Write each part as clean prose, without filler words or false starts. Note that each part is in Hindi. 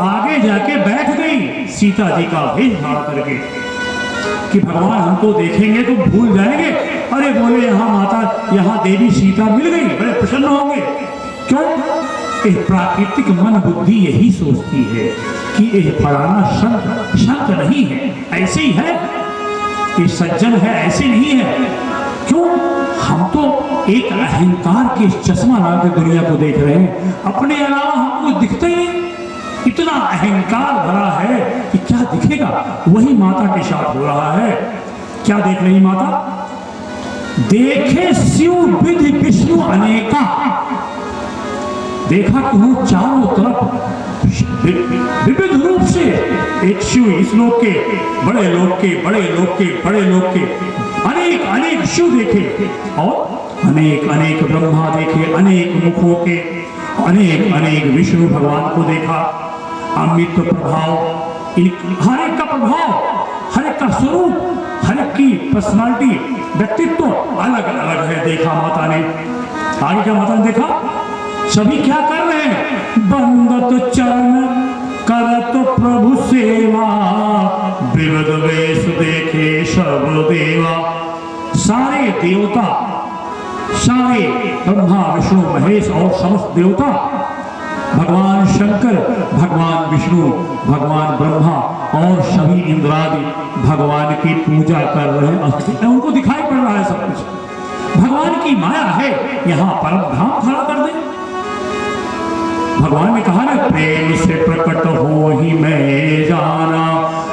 आगे जाके बैठ गई सीता जी का भेष धारण करके कि भगवान हमको देखेंगे तो भूल जाएंगे। अरे बोले यहाँ माता, यहाँ देवी सीता मिल गई, बड़े प्रसन्न होंगे। क्यों? प्राकृतिक मन बुद्धि यही सोचती है कि ये फलाना संत संत नहीं है, ऐसे ही है, ये सज्जन है, ऐसे नहीं है। क्यों? हम तो एक अहंकार के चश्मा लगा के दुनिया को देख रहे हैं, अपने अलावा हमको दिखता ही नहीं। इतना अहंकार भरा है कि क्या दिखेगा। वही माता के साथ हो रहा है। क्या देख रही माता? देखे शिव विधि विष्णु अनेका। देखा कि वो चारों तरफ विविध रूप से एक शिव, इस लोक के, बड़े लोक के, बड़े लोक के, बड़े लोक के अनेक अनेक शिव देखे और अनेक अनेक ब्रह्मा देखे, अनेक मुखों के, अनेक अनेक विष्णु भगवान को देखा। अमित प्रभाव, हर एक का प्रभाव, हर एक का स्वरूप, हर एक की पर्सनालिटी, व्यक्तित्व अलग अलग है। देखा माता ने। आगे क्या माता ने देखा? सभी क्या कर रहे हैं? बंदत चरण करत प्रभु सेवा, विविध वेश देखे सब देवा। सारे देवता, सारे ब्रह्मा विष्णु महेश और समस्त देवता, भगवान शंकर, भगवान विष्णु, भगवान ब्रह्मा और सभी इंद्रादि भगवान की पूजा कर रहे हैं। उनको दिखाई पड़ रहा है सब कुछ। भगवान की माया है, यहाँ परम धाम खड़ा कर दे। भगवान ने कहा ना, प्रेम से प्रकट हो ही मैं जाना,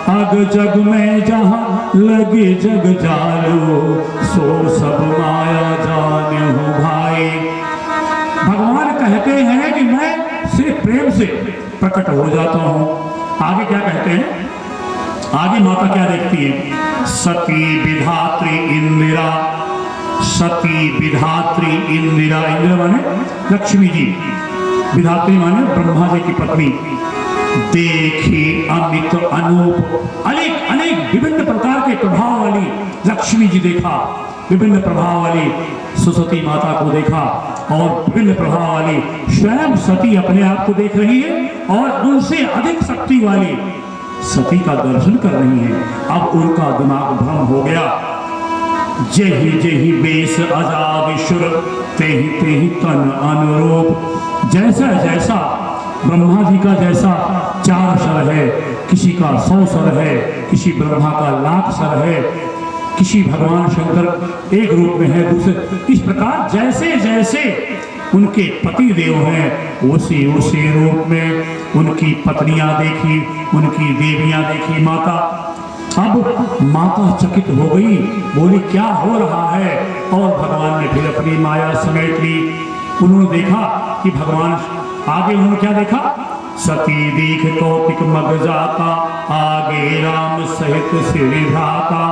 अग जग में जहाँ लगे जग जालो, सो सब माया जाने हो भाई। भगवान कहते हैं कि मैं सिर्फ प्रेम से प्रकट हो जाता हूं। आगे क्या कहते हैं? आगे माता क्या देखती है? सती विधात्री इंदिरा, सती विधात्री इंदिरा। इंदिरा माने लक्ष्मी जी, विधात्री माने ब्रह्मा जी की पत्नी। देखी अमित अनूप, अनेक अनेक विभिन्न प्रकार के प्रभाव वाली लक्ष्मी जी देखा, विभिन्न प्रभाव वाली सरस्वती माता को देखा और विभिन्न प्रभाव वाली स्वयं सती अपने आप को देख रही है और उनसे अधिक शक्ति वाली सती का दर्शन कर रही है। अब उनका दिमाग भ्रम हो गया। जेहि जेहि बेस अजाद शुर, तेहि तेहि तन अनुरूप। जैसा जैसा ब्रह्मा जी का जैसा 4 सर है, किसी का 100 सर है, किसी ब्रह्मा का 1,00,000 सर है, किसी भगवान शंकर एक रूप में है, दूसरे। इस प्रकार जैसे जैसे उनके पति देव हैं, उसी उसी रूप में उनकी पत्नियां देखी, उनकी देवियां देखी माता। अब माता चकित हो गई, बोली क्या हो रहा है? और भगवान ने फिर अपनी माया समेट ली। उन्होंने देखा कि भगवान, आगे उन्होंने क्या देखा? सती दीख कौतिक मग जाता, आगे राम सहित सिर भ्राता।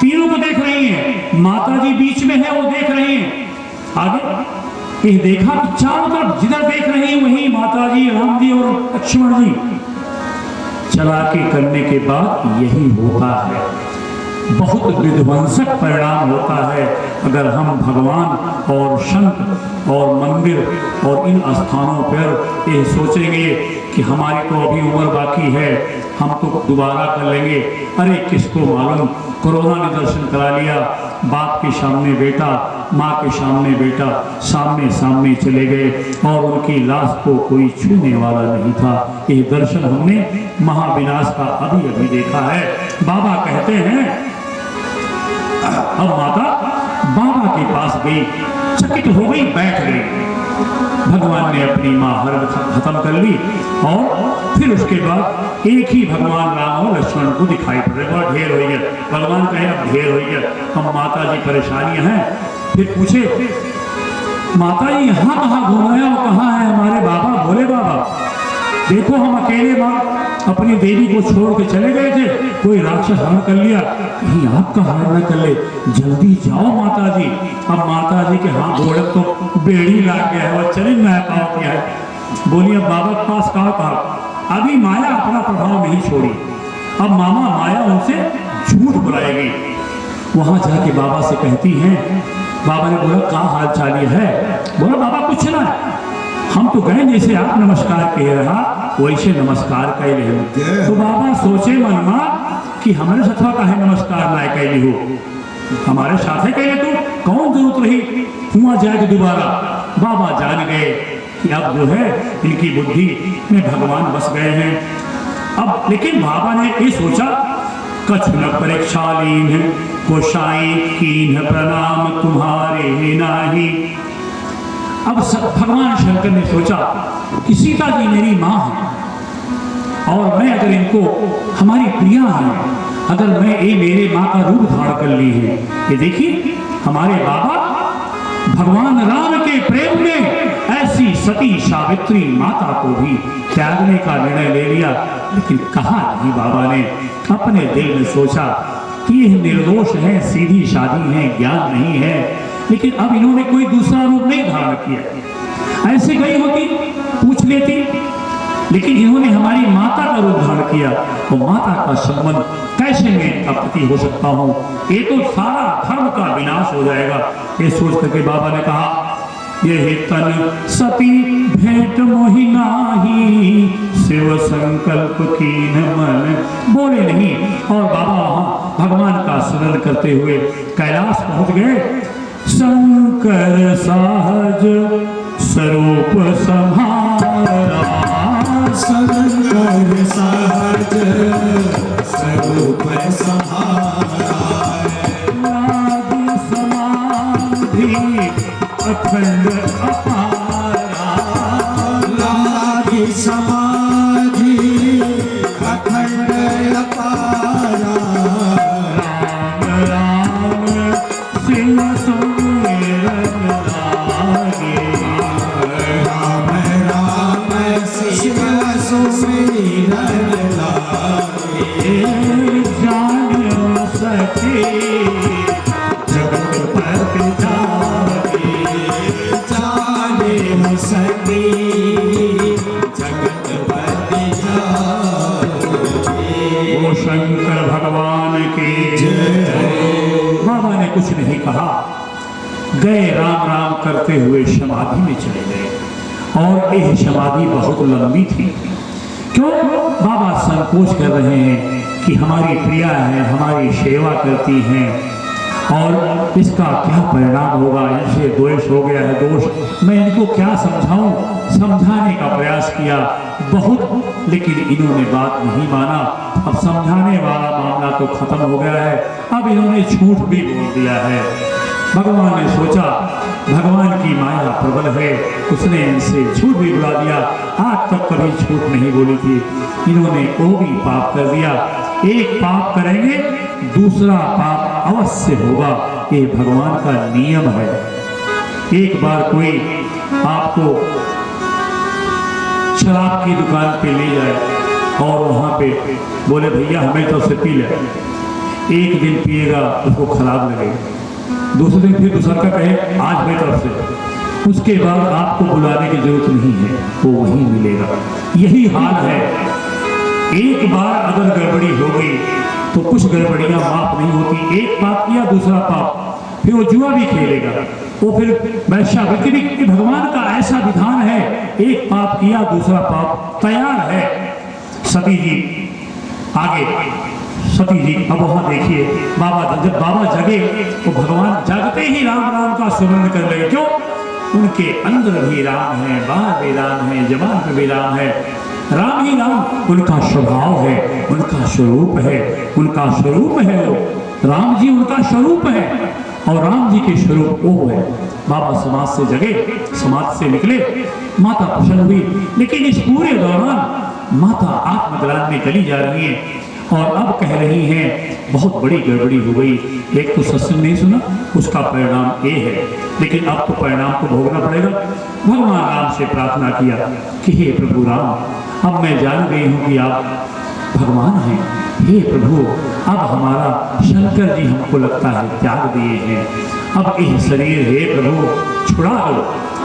तीनों को देख रही हैं, माता जी बीच में है, वो देख रही हैं। आगे ये देखा कि चारों तरफ जिधर देख रही हैं वहीं माता जी, राम जी और लक्ष्मण जी। चालाकी करने के बाद यही होता है, बहुत विध्वंसक परिणाम होता है अगर हम भगवान और संत और मंदिर और इन स्थानों पर ये सोचेंगे कि हमारी तो अभी उम्र बाकी है, हम तो दोबारा कर लेंगे। अरे किसको मालूम, कोरोना ने दर्शन करा लिया, बाप के सामने बेटा, माँ के सामने बेटा सामने सामने चले गए और उनकी लाश को कोई छूने वाला नहीं था। ये दर्शन हमने महाविनाश का अभी अभी देखा है। बाबा कहते हैं, अब माता बाबा के पास गई, चकित हो गई, बैठ गई। भगवान ने अपनी माँ हरण खत्म कर ली और फिर उसके बाद एक ही भगवान राम और लक्ष्मण को दिखाई पड़ रहे। बहुत ढेर हो गया, भगवान कहे अब ढेर हो गया, हम माता जी परेशानियां हैं। फिर पूछे, माता जी यहाँ कहाँ घुमाया और कहाँ है हमारे बाबा, भोले बाबा? देखो हम अकेले माँ अपनी देवी को छोड़ के चले गए थे, कोई राक्षस हरण कर लिया, कहीं आपका हरण न कर ले, जल्दी जाओ माता जी। अब माता जी के हाथ घोड़क तो बेड़ी लाग गया है और चले मैं पाओ किया है। बोली अब बाबा के पास कहा, अभी माया अपना प्रभाव नहीं छोड़ी, अब मामा माया उनसे झूठ बुलाएगी। वहां जाके बाबा से कहती हैं, बाबा ने बोला कहाँ हाल चाल है? बोला बाबा कुछ ना, हम तो गए जैसे आप नमस्कार कह रहा, वैसे नमस्कार कैले हो। तो बाबा सोचे मन में कि हमारे सथवा का है नमस्कार ना कैली हो, हमारे साथे कैले तो कौन जरूरत रही हुआ जाए दोबारा। बाबा जान गए कि अब जो है इनकी बुद्धि में भगवान बस गए हैं। अब लेकिन बाबा ने ये सोचा कछ न परीक्षालीन गोसाई कीन प्रणाम तुम्हारे नाही। अब भगवान शंकर ने सोचा कि सीता जी मेरी माँ है और मैं अगर इनको हमारी प्रिया है, अगर मैं ये मेरे माँ का रूप धारण कर ली है, ये देखिए हमारे बाबा भगवान राम के प्रेम में ऐसी सती सावित्री माता को भी त्यागने का निर्णय ले लिया। लेकिन कहा नहीं, बाबा ने अपने दिल में सोचा कि यह निर्दोष है, सीधी शादी है, ज्ञान नहीं है। लेकिन अब इन्होंने कोई दूसरा रूप नहीं धारण किया। ऐसे गई होती पूछ लेती, लेकिन इन्होंने हमारी माता का रूप धारण किया, तो माता का संबंध कैसे मैं अपति हो सकता हूँ, ये तो सारा धर्म का विनाश हो जाएगा। ये सोच करके बाबा ने कहा ये तन सती भेंट मोहि नाही, शिव संकल्प कीन मन। बोले नहीं और बाबा वहां भगवान का स्मरण करते हुए कैलाश पहुंच गए। शंकर सहज स्वरूप संहारा, शंकर सहज स्वरूप संहारा, लागी समाधि अखंड अपारा, लागी समाधि अखंड अपारा, राम राम शिव सुमिरन लागे, राम राम शिव सुमिरन लागे, जान सके जगतपति जागे, जाने सके जगतपति जागे। वो शंकर भगवान की बाबा ने कुछ नहीं कहा, गए राम राम करते हुए समाधि में चले गए। और यह समाधि बहुत लंबी थी। क्यों? बाबा संकोच कर रहे हैं कि हमारी प्रिया है, हमारी सेवा करती हैं और इसका क्या परिणाम होगा, इनसे द्वेष हो गया है, दोष मैं इनको क्या समझाऊं। समझाने का प्रयास किया बहुत, लेकिन इन्होंने बात नहीं माना। अब समझाने वाला मामला तो खत्म हो गया है, अब इन्होंने झूठ भी बोल दिया है। भगवान ने सोचा भगवान की माया प्रबल है, उसने इनसे झूठ भी बुला दिया। आज तक कभी झूठ नहीं बोली थी, इन्होंने वो भी पाप कर दिया। एक पाप करेंगे दूसरा पाप अवश्य होगा, ये भगवान का नियम है। एक बार कोई आपको शराब की दुकान पे ले जाए और वहाँ पे बोले भैया हमें तो से पी ले, एक दिन पिएगा उसको खराब लगेगा, दूसरे दिन फिर दूसरा का कहे आज मेरी तरफ से, उसके बाद आपको बुलाने की जरूरत नहीं है, वो वहीं मिलेगा। यही हाल है, एक बार अगर गड़बड़ी हो गई तो कुछ गड़बड़ियां माफ नहीं होती। एक पाप किया दूसरा पाप, फिर वो जुआ भी खेलेगा, वो फिर वैश्यावृत्ति भी। भगवान का ऐसा विधान है, एक पाप किया दूसरा पाप तैयार है। सती जी आगे, सती जी अब वहां देखिए बाबा, जब बाबा जगे तो भगवान जागते ही राम राम का स्मरण कर लगे। क्यों? उनके अंदर भी राम है, बाहर भी राम है, जबान पे भी राम है। राम ही राम उनका स्वभाव है, उनका स्वरूप है, उनका स्वरूप है वो। राम जी उनका स्वरूप है और राम जी के स्वरूप वो है। बाबा समाज से जगे, समाज से निकले, माता प्रसन्न हुई। लेकिन इस पूरे दौरान माता आत्मग्लानि में चली जा रही है और अब कह रही हैं बहुत बड़ी गड़बड़ी हो गई। एक तो सत्संग नहीं सुना, उसका परिणाम ये है, लेकिन अब तो परिणाम को भोगना पड़ेगा। भगवान राम से प्रार्थना किया कि हे प्रभु राम, अब मैं जान गई हूँ कि आप भगवान हैं। हे प्रभु, अब हमारा शंकर जी हमको लगता है त्याग दिए हैं, अब यह शरीर हे प्रभु छुड़ा दो।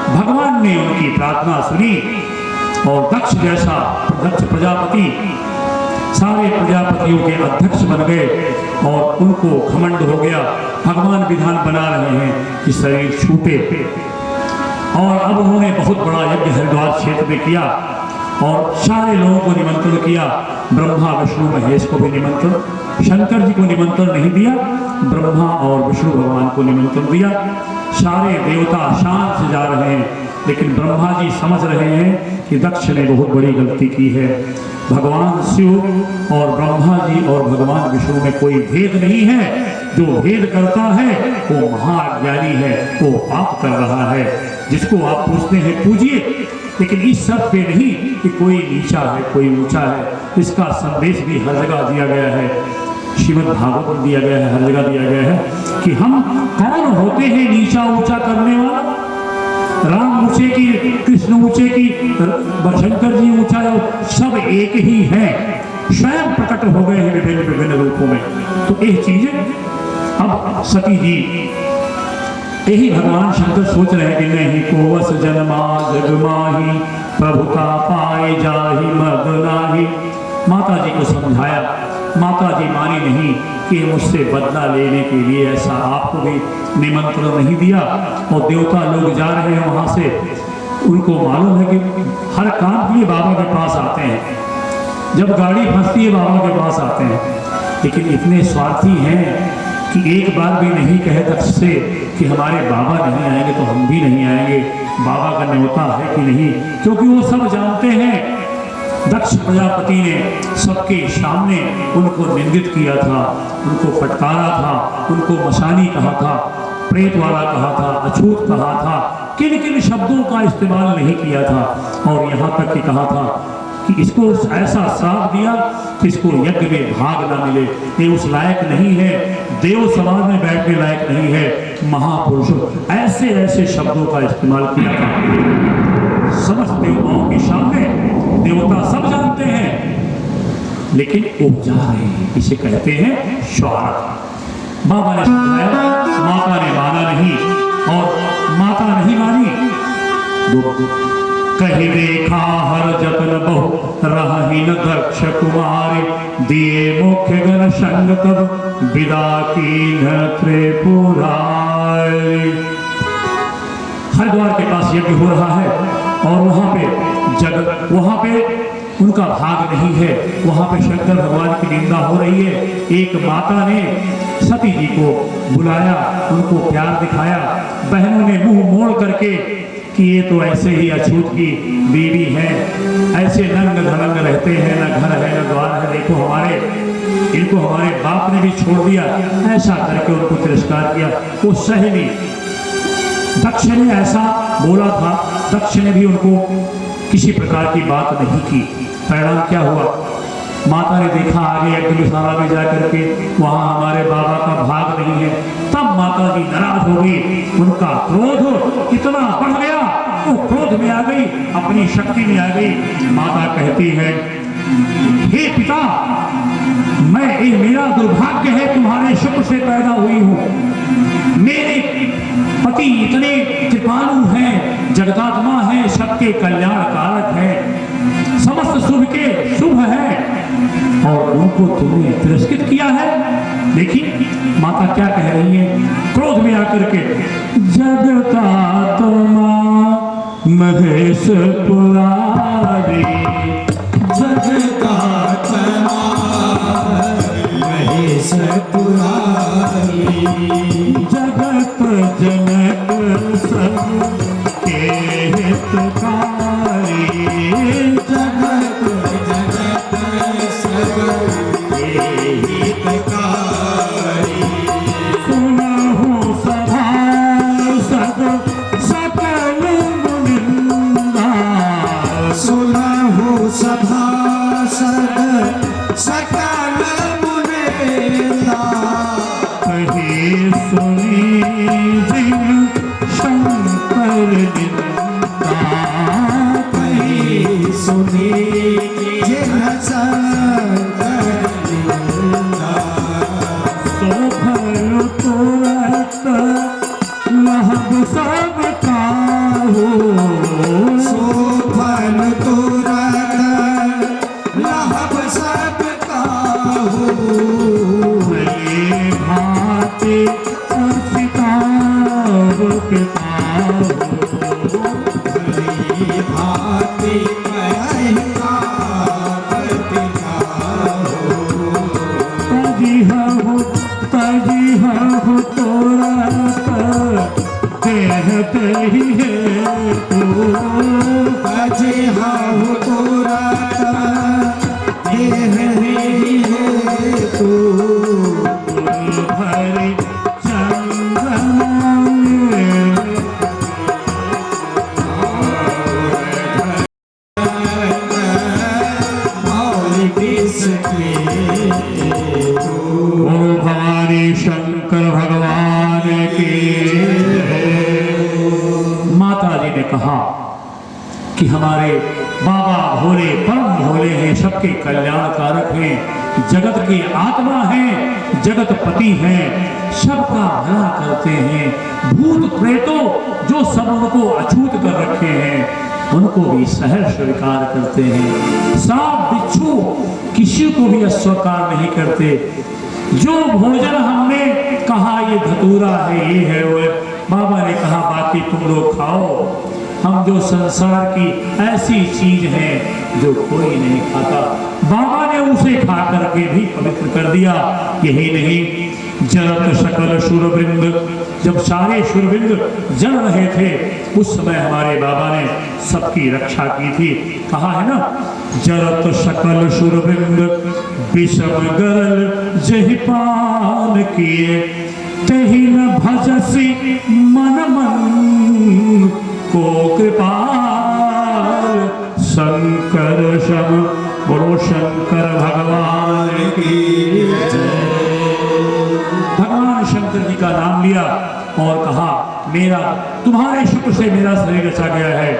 भगवान ने उनकी प्रार्थना सुनी और दक्ष जैसा दक्ष प्रजापति सारे प्रजापतियों के अध्यक्ष बन गए और उनको घमंड हो गया। भगवान विधान बना रहे हैं कि शरीर छूटे, और अब उन्होंने बहुत बड़ा यज्ञ हरिद्वार क्षेत्र में किया और सारे लोगों को निमंत्रण किया। ब्रह्मा विष्णु महेश को भी निमंत्रण, शंकर जी को निमंत्रण नहीं दिया, ब्रह्मा और विष्णु भगवान को निमंत्रण दिया। सारे देवता शान से जा रहे हैं, लेकिन ब्रह्मा जी समझ रहे हैं कि दक्ष ने बहुत बड़ी गलती की है। भगवान शिव और ब्रह्मा जी और भगवान विष्णु में कोई भेद नहीं है। जो भेद करता है वो महाज्ञानी है, वो पाप कर रहा है। जिसको आप पूछते हैं पूजिए, लेकिन इस शर्त पे नहीं कि कोई नीचा है कोई ऊंचा है। इसका संदेश भी हर जगह दिया गया है, श्रीमद् भागवत में दिया गया है, हर जगह दिया गया है कि हम कौन होते हैं नीचा ऊंचा करने वाला। राम ऊंचे की, कृष्ण ऊंचे की, शंकर जी ऊंचा, सब एक ही हैं, स्वयं प्रकट हो गए हैं विभिन्न विभिन्न रूपों में। तो यह चीजें अब सती जी, यही भगवान शंकर सोच रहे हैं कि नहीं को वस जन्मा जगमाही प्रभुता पाए जाहि मद नाही। माता जी को समझाया, माता जी मानी नहीं कि मुझसे बदला लेने के लिए ऐसा आपको भी निमंत्रण नहीं दिया। और देवता लोग जा रहे हैं वहाँ से, उनको मालूम है कि हर काम के लिए बाबा के पास आते हैं, जब गाड़ी फंसती है बाबा के पास आते हैं। लेकिन इतने स्वार्थी हैं कि एक बार भी नहीं कहे दक्ष से कि हमारे बाबा नहीं आएंगे तो हम भी नहीं आएंगे, बाबा का न्योता है कि नहीं, क्योंकि वो सब जानते हैं दक्ष प्रजापति ने सबके सामने उनको निंदित किया था, उनको फटकारा था, उनको मशानी कहा था, प्रेत वाला कहा था, अछूत कहा था, किन किन शब्दों का इस्तेमाल नहीं किया था। और यहाँ तक कि कहा था कि इसको ऐसा श्राप दिया कि इसको यज्ञ में भाग ना मिले, ये उस लायक नहीं है, देव समाज में बैठने लायक नहीं है, महापुरुष। ऐसे ऐसे शब्दों का इस्तेमाल किया था। समस्त देवताओं के सामने देवता सब जानते हैं, लेकिन वो जा रहे हैं, इसे कहते हैं स्वार्थ। बाबा ने समझाया, माता ने माना नहीं, और माता नहीं मानी। कही देखा हर जतन बहु रही न दक्ष कुमारी, दिए मुख्य गण संग तब विदा की न त्रिपुरारी। हरिद्वार के पास यज्ञ हो रहा है और वहाँ पे उनका भाग नहीं है, वहाँ पे शंकर भगवान की निंदा हो रही है। एक माता ने सती जी को बुलाया, उनको प्यार दिखाया, बहनों ने मुंह मोड़ करके कि ये तो ऐसे ही अछूत की बीवी है, ऐसे नंग धड़ंग रहते हैं, न घर है न द्वार है, देखो इनको हमारे बाप ने भी छोड़ दिया, ऐसा करके उनको तिरस्कार किया। वो सही नहीं, दक्ष ने ऐसा बोला था, दक्ष ने भी उनको किसी प्रकार की बात नहीं की। परिणाम क्या हुआ, माता ने देखा आगे यज्ञशाला में जाकर के वहाँ हमारे बाबा का भाग नहीं है, तब माता जी नाराज हो गई, उनका क्रोध इतना बढ़ गया, वो क्रोध में आ गई, अपनी शक्ति में आ गई। माता कहती है, हे पिता, मेरा दुर्भाग्य है तुम्हारे शुक्र से पैदा हुई हूँ। मेरे पति इतने कृपालु हैं, जगदात्मा है, सबके कल्याण कारक है, समस्त शुभ के शुभ है, और उनको तुमने तिरस्कृत किया है। देखिए माता क्या कह रही है क्रोध में आकर के, जगदात्मा महेश पुरारी, जगदात्मा महेश पुरारी, जगत जनक सब के हितकारी, जगत जनक सब के हितकारी, सुनहु सभासद सकल मुनिंदा, सुनहु सभासद सकल मुनिंदा, कही सुनी जिन शंकर निंदा, कही सुनी जिन शंकर निंदा, सोफल तुरत लहब सब काहू, सोफल तुरत लहब सब काहू, भले भांति सिताब पिताहू, भली भांति इसके बोलो भवानी शंकर भगवान की। माता जी ने कहा कि हमारे बाबा भोले परम भोले हैं, सबके कल्याणकारक हैं, जगत के आत्मा हैं, जगत पति हैं, सबका भला करते हैं। भूत प्रेतों जो सब उनको अछूत कर रखे हैं उनको भी सहर्ष स्वीकार करते हैं। सांप बिच्छू किसी को भी अस्वीकार नहीं करते। जो भोजन हमने कहा ये धतूरा है, ये है, वो है, बाबा ने कहा बाकी तुम लोग खाओ। हम जो संसार की ऐसी चीज है जो कोई नहीं खाता, बाबा ने उसे खा करके भी पवित्र कर दिया। यही नहीं, जरत सकल शूरवृंद, जब सारे शूरवृंद जल रहे थे उस समय हमारे बाबा ने सबकी रक्षा की थी। कहा है ना, जरत सकल शूरवृंद विषम गरल जहि पान किए, तेहि न भजसी मन मन को कृपाल। शंकर शम, बोलो शंकर भगवान की जय। भगवान शंकर जी का नाम लिया और कहा मेरा तुम्हारे शुक्र से मेरा शरीर रचा गया है,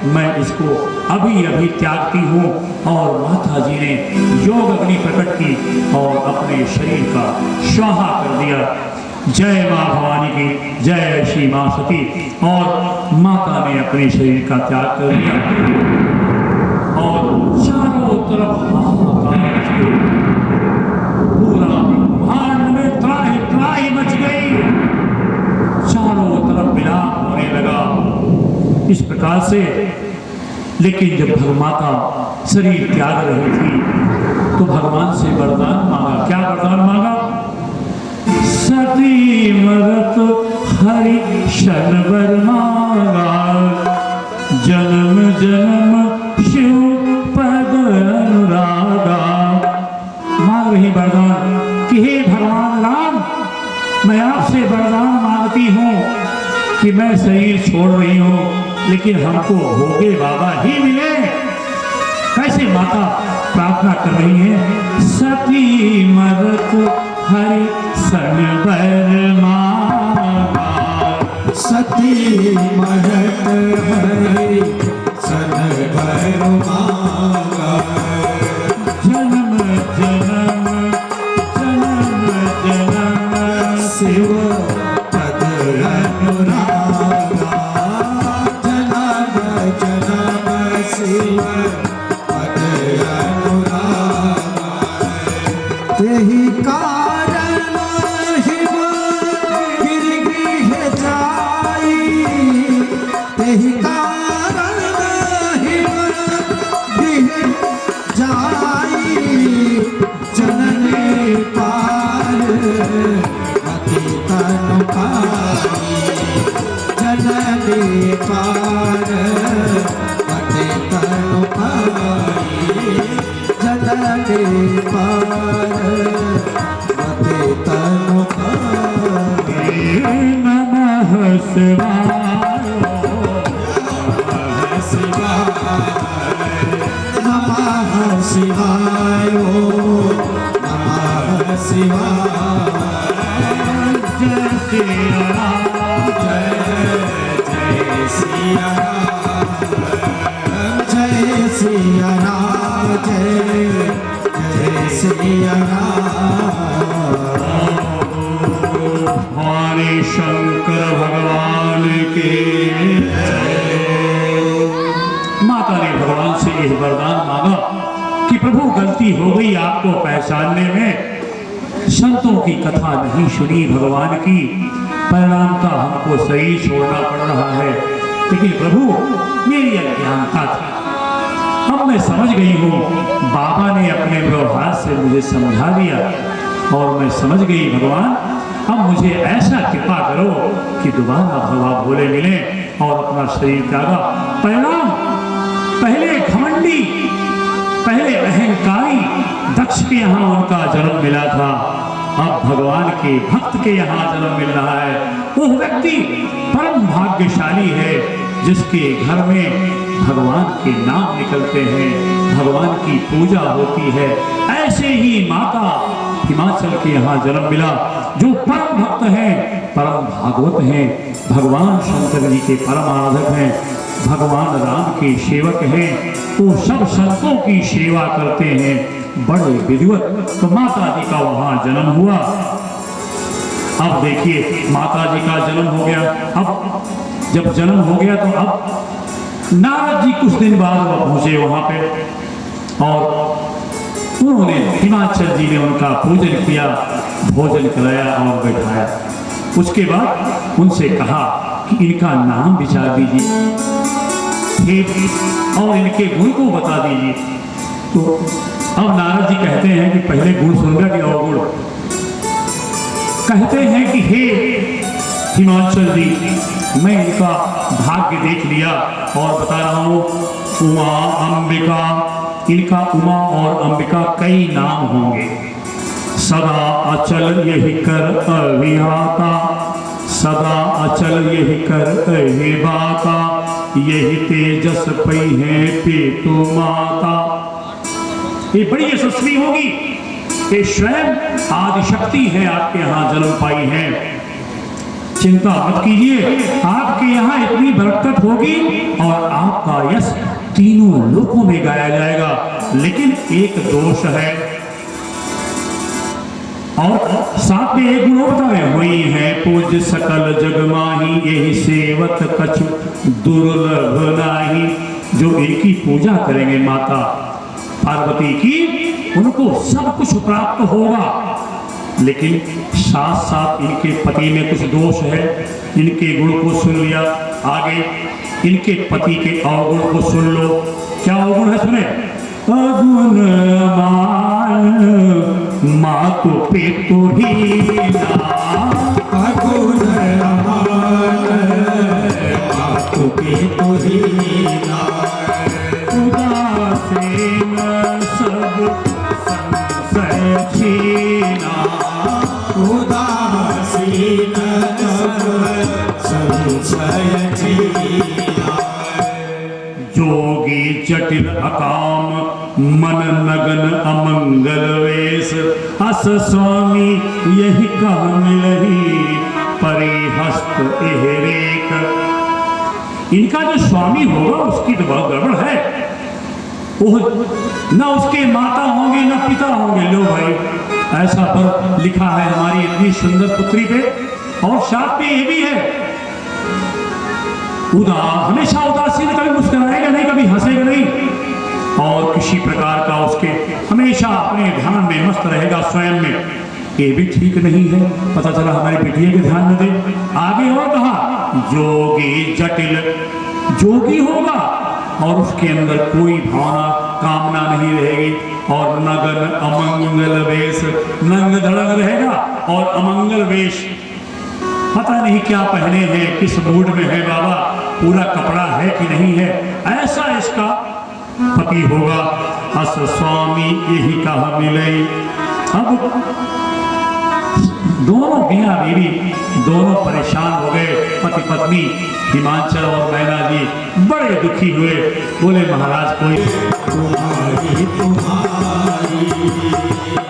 मैं इसको अभी अभी त्यागती हूँ। और माता जी ने योग अग्नि प्रकट की और अपने शरीर का स्वाहा कर दिया। जय माँ भवानी की जय, श्री माँ सती। और माता ने अपने शरीर का त्याग कर दिया और चारों तरफ पूरा भांड में त्राही त्राही मच गई, चारों तरफ विलाप होने लगा इस प्रकार से। लेकिन जब भगमाता शरीर त्याग रही थी तो भगवान से वरदान मांगा। क्या वरदान मांगा? सती मरत हरि शन वर मांगा, जन्म जन्म शिव पद अनुरागा। मांग रही वरदान कि हे भगवान राम, मैं आपसे वरदान मांगती हूँ कि मैं शरीर छोड़ रही हूँ लेकिन हमको भोगे बाबा ही मिले। कैसे माता प्रार्थना कर रही है? सती मरत हरि सन वर मांगा, सती मरत हरि सन वर मांगा, जन्म जन्म जन्म जन्म शिव पद अनुरागा, जन्म जन्म शिव पद अनुरागा। तेहि कारण हिम गिरगृह जाई, तेहि कारण हिम गृह जाई, जननी पार अति तन पाई, जननी पार अति तन पाई, जननी पार अति तन पाई। नमः शिवाय, नमः शिवाय, नमः शिवाय। जय श्री राम, जय जय सिया राम, जय सिया राम, जय जय सिया राम। हमारे शंकर भगवान के माता ने भगवान से यह वरदान मांगा कि प्रभु गलती हो गई आपको पहचानने में, संतों की कथा नहीं सुनी भगवान की, परिणामतः हमको शरीर छोड़ना पड़ रहा है। लेकिन प्रभु मेरी अज्ञानता थी, अब मैं समझ गई हूँ। बाबा ने अपने व्यवहार से मुझे समझा दिया और मैं समझ गई भगवान, अब मुझे ऐसा कृपा करो कि दोबारा भगवा भोले मिले और अपना शरीर त्यागा। परिणाम, पहले घमंडी, पहले अहंकारी दक्ष के यहाँ उनका जन्म मिला था, अब भगवान के भक्त के यहाँ जन्म मिल रहा है। वो व्यक्ति परम भाग्यशाली है जिसके घर में भगवान के नाम निकलते हैं, भगवान की पूजा होती है। ऐसे ही माता हिमाचल के यहाँ जन्म मिला, जो परम भक्त हैं, परम भागवत हैं, भगवान शंकर जी के परम आराधक हैं, भगवान राम के सेवक हैं, वो सब संतों की सेवा करते हैं, बड़े विधिवत। तो माता जी का वहाँ जन्म हुआ। अब देखिए माता जी का जन्म हो गया। अब जब जन्म हो गया तो अब नारद जी कुछ दिन बाद वह पहुंचे वहां पे और उन्होंने हिमाचल जी ने उनका पूजन किया, भोजन कराया और बैठाया। उसके बाद उनसे कहा कि इनका नाम विचार दीजिए और इनके गुण को बता दीजिए। तो अब नारद जी कहते हैं कि पहले गुण सुन रहे कि अवगुण। कहते हैं कि हे हिमाचल जी, मैं इनका भाग्य देख लिया और बता रहा हूँ। उमा अंबिका, इनका उमा और अंबिका कई नाम होंगे। सदा अचल यही कर अभिहाता, सदा अचल यही कर अहिबाता, यही तेजस पई है पेटु माता। ये बड़ी यशस्वी होगी, ये स्वयं आदिशक्ति है, आपके यहाँ जन्म पाई है। चिंता मत कीजिए, आपके यहाँ इतनी बरकत होगी और आपका यश तीनों लोकों में गाया जाएगा। लेकिन एक दोष है और साथ में एक गुण बता रहे, वही है पूज्य सकल जग माही, यही सेवत कछु दुर्लभ नाही। जो इनकी पूजा करेंगे माता पार्वती की, उनको सब कुछ प्राप्त होगा। लेकिन साथ साथ इनके पति में कुछ दोष है। इनके गुण को सुन लिया, आगे इनके पति के अवगुण को सुन लो। क्या अवगुण है सुने? अगुण मान मातु पितु हीना, अगुण मान मातु पितु हीना, उदासीन सब संशय छीना, उदासीन संशय छीना। जोगी जटिल अकाम मन नगन अमंगल वेश, अस स्वामी यही कह मिलही परिहस्त एहरेक। इनका जो स्वामी होगा उसकी तो बहुत गड़बड़ है। वो न उसके माता होंगे न पिता होंगे। लो भाई, ऐसा पर लिखा है हमारी इतनी सुंदर पुत्री पे। और साथ में ये भी है, हमेशा उदासीन, कभी मुस्कुराएगा नहीं, कभी हंसेगा नहीं, और किसी प्रकार का उसके हमेशा अपने ध्यान में मस्त रहेगा स्वयं में। ये भी ठीक नहीं है। पता चला हमारी बेटियों के ध्यान में दे। आगे और कहा जोगी जटिल, जोगी होगा और उसके अंदर कोई भावना कामना नहीं रहेगी। और नगन अमंगल वेश, नंग धड़ंग रहेगा और अमंगल वेश, पता नहीं क्या पहने हैं, किस मूड में है बाबा, पूरा कपड़ा है कि नहीं है, ऐसा इसका पति होगा। अस स्वामी यही कहा मिले। अब दोनों मियां बीवी दोनों परेशान हो गए, पति पत्नी हिमाचल और मैना जी बड़े दुखी हुए। बोले महाराज कोई तुम्हारी तुम्हारी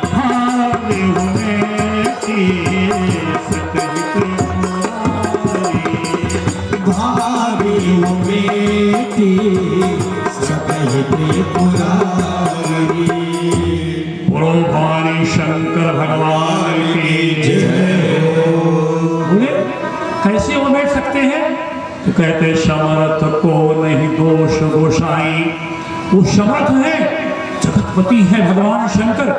भावी हुए भाभी हो बेटी सकहित पुरारी। बोलो भवानी शंकर भगवान की जय। बोले कैसे वो बैठ सकते हैं? तो कहते समर्थ को नहीं दोष गोसाई। वो समर्थ है, जगतपति है भगवान शंकर,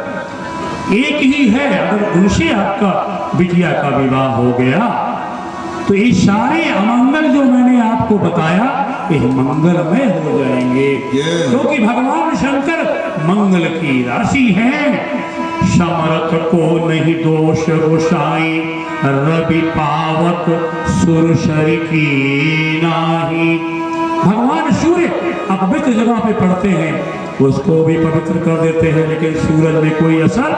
एक ही है। अगर उनसे आपका बिटिया का विवाह हो गया तो ये सारे अमंगल जो मैंने आपको बताया ये मंगलमय हो जाएंगे, क्योंकि भगवान शंकर मंगल की राशि है। समर्थ को नहीं दोष गोसाई, रवि पावक सुरसरी की नाही। भगवान सूर्य अपवित्र जगह पे पड़ते हैं, उसको भी पवित्र कर देते हैं, लेकिन सूरज में कोई असर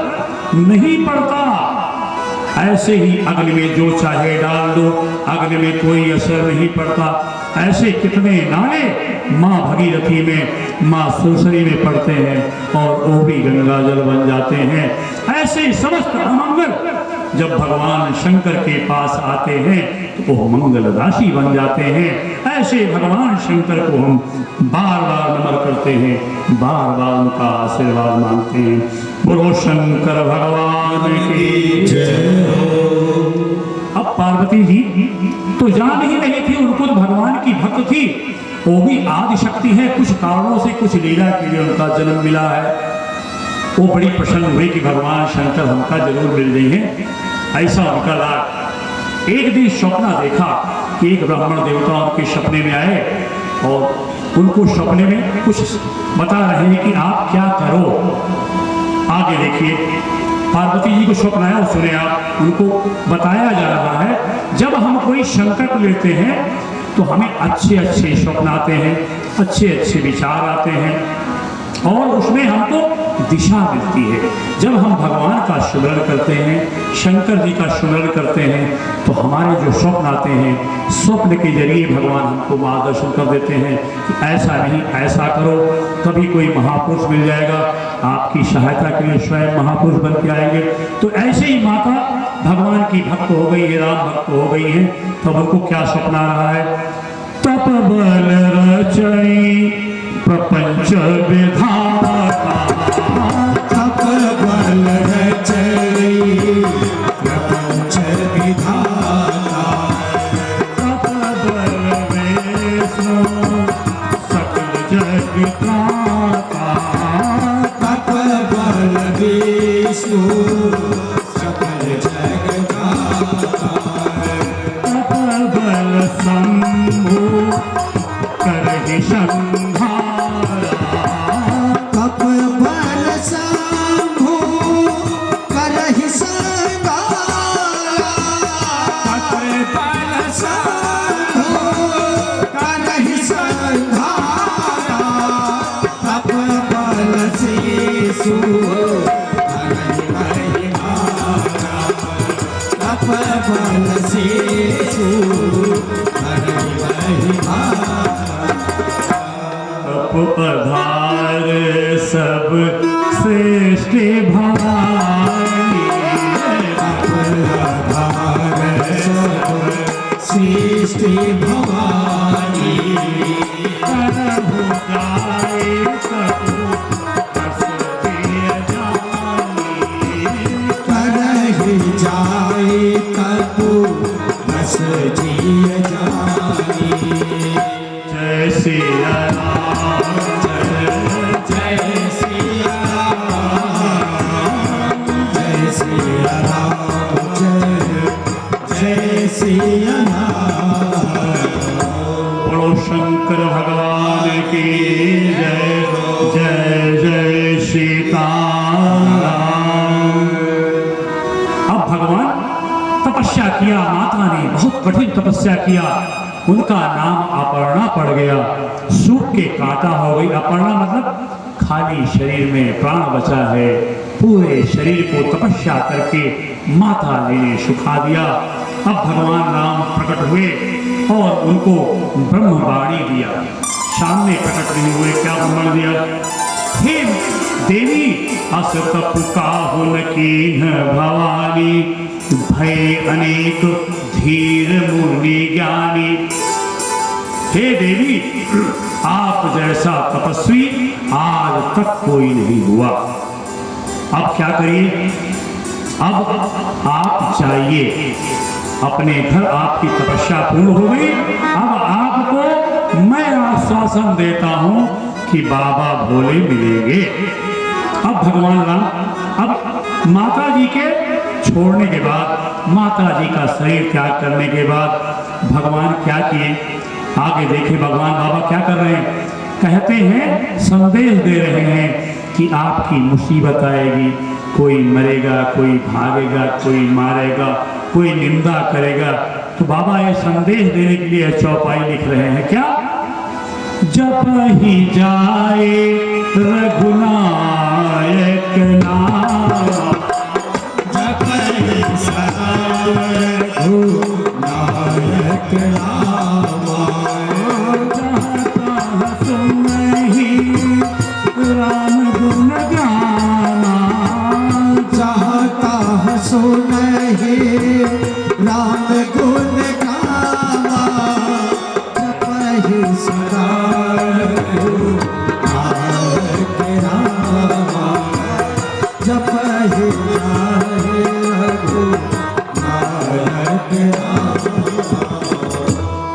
नहीं पड़ता। ऐसे ही अग्नि में जो चाहे डाल दो, अग्नि में कोई असर नहीं पड़ता। ऐसे कितने नारे माँ भगीरथी में, माँ सुरसरी में पड़ते हैं और वो भी गंगा जल बन जाते हैं। ऐसे समस्त अमंगल जब भगवान शंकर के पास आते हैं तो वो मंगल राशि बन जाते हैं। ऐसे भगवान शंकर को हम बार बार नमन करते हैं, बार बार उनका आशीर्वाद मांगते हैं। बोलो शंकर भगवान की जय। अब पार्वती जी तो जान ही नहीं थी, उनको तो भगवान की भक्त थी, वो भी आदि शक्ति है। कुछ कारणों से, कुछ लीला के लिए उनका जन्म मिला है। वो बड़ी प्रसन्न हुई कि भगवान शंकर हमका जरूर मिल गई हैं। ऐसा उनका लाभ। एक दिन सपना देखा कि एक ब्राह्मण देवता उनके सपने में आए और उनको सपने में कुछ बता रहे हैं कि आप क्या करो। आगे देखिए, पार्वती जी को स्वप्न आया, सुने आप, उनको बताया जा रहा है जब हम कोई संकट लेते हैं तो हमें अच्छे अच्छे स्वप्न आते हैं, अच्छे अच्छे विचार आते हैं और उसमें हमको दिशा मिलती है। जब हम भगवान का स्मरण करते हैं, शंकर जी का स्मरण करते हैं तो हमारे जो स्वप्न आते हैं, स्वप्न के जरिए भगवान हमको मार्गदर्शन कर देते हैं कि ऐसा नहीं, ऐसा करो, तभी कोई महापुरुष मिल जाएगा, आपकी सहायता के लिए स्वयं महापुरुष बन के आएंगे। तो ऐसे ही माता भगवान की भक्त हो गई है, राम भक्त हो गई है। तब उनको क्या स्वप्न आ रहा है? तप बल रचई प्रपंच विधाता, तप बल रचई प्रपंच विधाता, तप बल विष्णु सकल जग त्राता, तप बल विष्णु सकल जग त्राता, तप बल शंभु करहि संहारा, तप बल शंभु करहि संहारा, तप बल शंभु करहि संहारा, तप बल शेषु करहि महिमारा, तप बल शेषु करहि महिमारा। तप आधार सब श्रेष्ठ भवानी, सृष्टि भवानी, करहु गाय कपु हस दिय जानी, करहि जाय कपु बस जिय जानी। जय सिया राम, जय सिया राम, जय सिया राम, जय सिया राम। बोलो शंकर भगवान की जय। जय जय सीताराम। अब भगवान तपस्या किया, माता ने बहुत कठिन तपस्या किया, उनका नाम अपर्णा पड़ गया। सूख के कांटा हो गई। अपर्णा मतलब खाली शरीर में प्राण बचा है। पूरे शरीर को तपस्या करके माता जी ने सुखा दिया। अब भगवान राम प्रकट हुए और उनको ब्रह्मवाणी दिया। सामने प्रकट नहीं हुए, क्या ब्रह्मण दिया? हे देवी अस तप काहुन कीन्ह भवानी, भय अनेक धीर मुनि ज्ञानी। हे देवी, आप जैसा तपस्वी आज तक कोई नहीं हुआ। अब क्या करिए? अब आप जाइए अपने घर, आपकी तपस्या पूर्ण हो गई। अब आपको मैं आश्वासन देता हूं कि बाबा भोले मिलेंगे। अब भगवान राम, अब माता जी के छोड़ने के बाद, माता जी का शरीर त्याग करने के बाद भगवान क्या किए? आगे देखिए भगवान बाबा क्या कर रहे हैं। कहते हैं, संदेश दे रहे हैं कि आपकी मुसीबत आएगी, कोई मरेगा, कोई भागेगा, कोई मारेगा, कोई निंदा करेगा। तो बाबा ये संदेश देने के लिए चौपाई लिख रहे हैं। क्या? जप ही जाए रघुनायक नाम, जप ही जाए सुनहि राम गुण गावा जपहि सदा रघुनायक रामा जपहि रघुनायक रामा।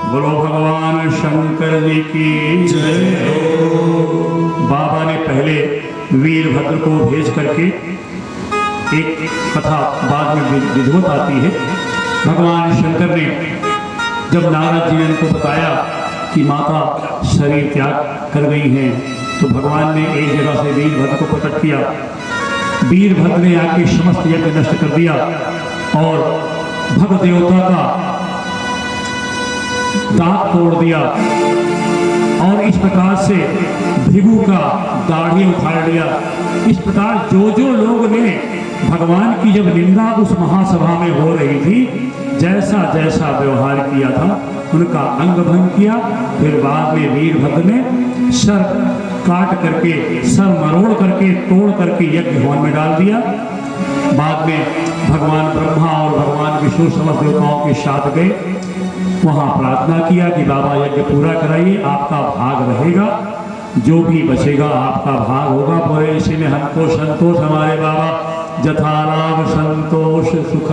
बोलो भगवान शंकर जी की जय। बाबा ने पहले वीरभद्र को भेज करके एक कथा बाद में विधिवत आती है। भगवान शंकर ने जब नारद जी ने उनको बताया कि माता शरीर त्याग कर गई हैं, तो भगवान ने एक जगह से वीरभद्र को प्रकट किया। वीरभद्र ने आके समस्त यज्ञ नष्ट कर दिया और भक्त देवता का दांत तोड़ दिया और इस प्रकार से भृगु का दाढ़ी उखाड़ लिया। इस प्रकार जो जो लोग ने भगवान की जब निंदा उस महासभा में हो रही थी, जैसा जैसा व्यवहार किया था उनका अंग भंग किया। फिर बाद में वीरभद्र ने सर काट करके, सर मरोड़ करके, तोड़ करके यज्ञ हवन में डाल दिया। बाद में भगवान ब्रह्मा और भगवान विष्णु समस्त देवताओं के साथ गए, वहाँ प्रार्थना किया कि बाबा यज्ञ पूरा कराइए, आपका भाग रहेगा, जो भी बचेगा आपका भाग होगा। पूरे इसी में हमको संतोष, हमारे बाबा जथा लाभ संतोष सुख,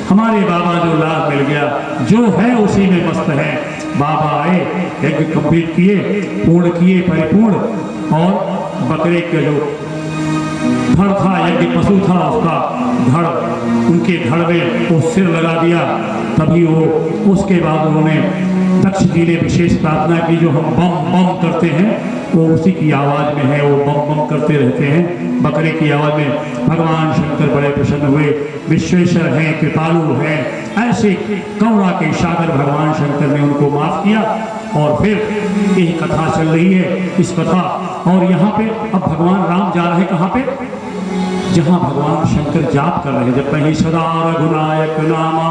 हमारे बाबा जो लाभ मिल गया, जो है उसी में मस्त है। बाबा आए, यज्ञ कंप्लीट किए, पूर्ण किए, परिपूर्ण, और बकरे के जो धड़ था, यज्ञ पशु था, उसका धड़, उनके धड़ में वो सिर लगा दिया। तभी वो, उसके बाद उन्होंने दक्ष जी ने विशेष प्रार्थना की, जो हम बम बम करते हैं वो उसी की आवाज़ में है, वो बम बम करते रहते हैं बकरे की आवाज़ में। भगवान शंकर बड़े प्रसन्न हुए, विश्वेश्वर हैं, कृपालु हैं, ऐसे करुणा के सागर भगवान शंकर ने उनको माफ़ किया। और फिर यही कथा चल रही है, इस कथा, और यहाँ पे अब भगवान राम जा रहे कहाँ पे, जहाँ भगवान शंकर जाप कर रहे हैं, जब कहीं सदा रघुनायक नामा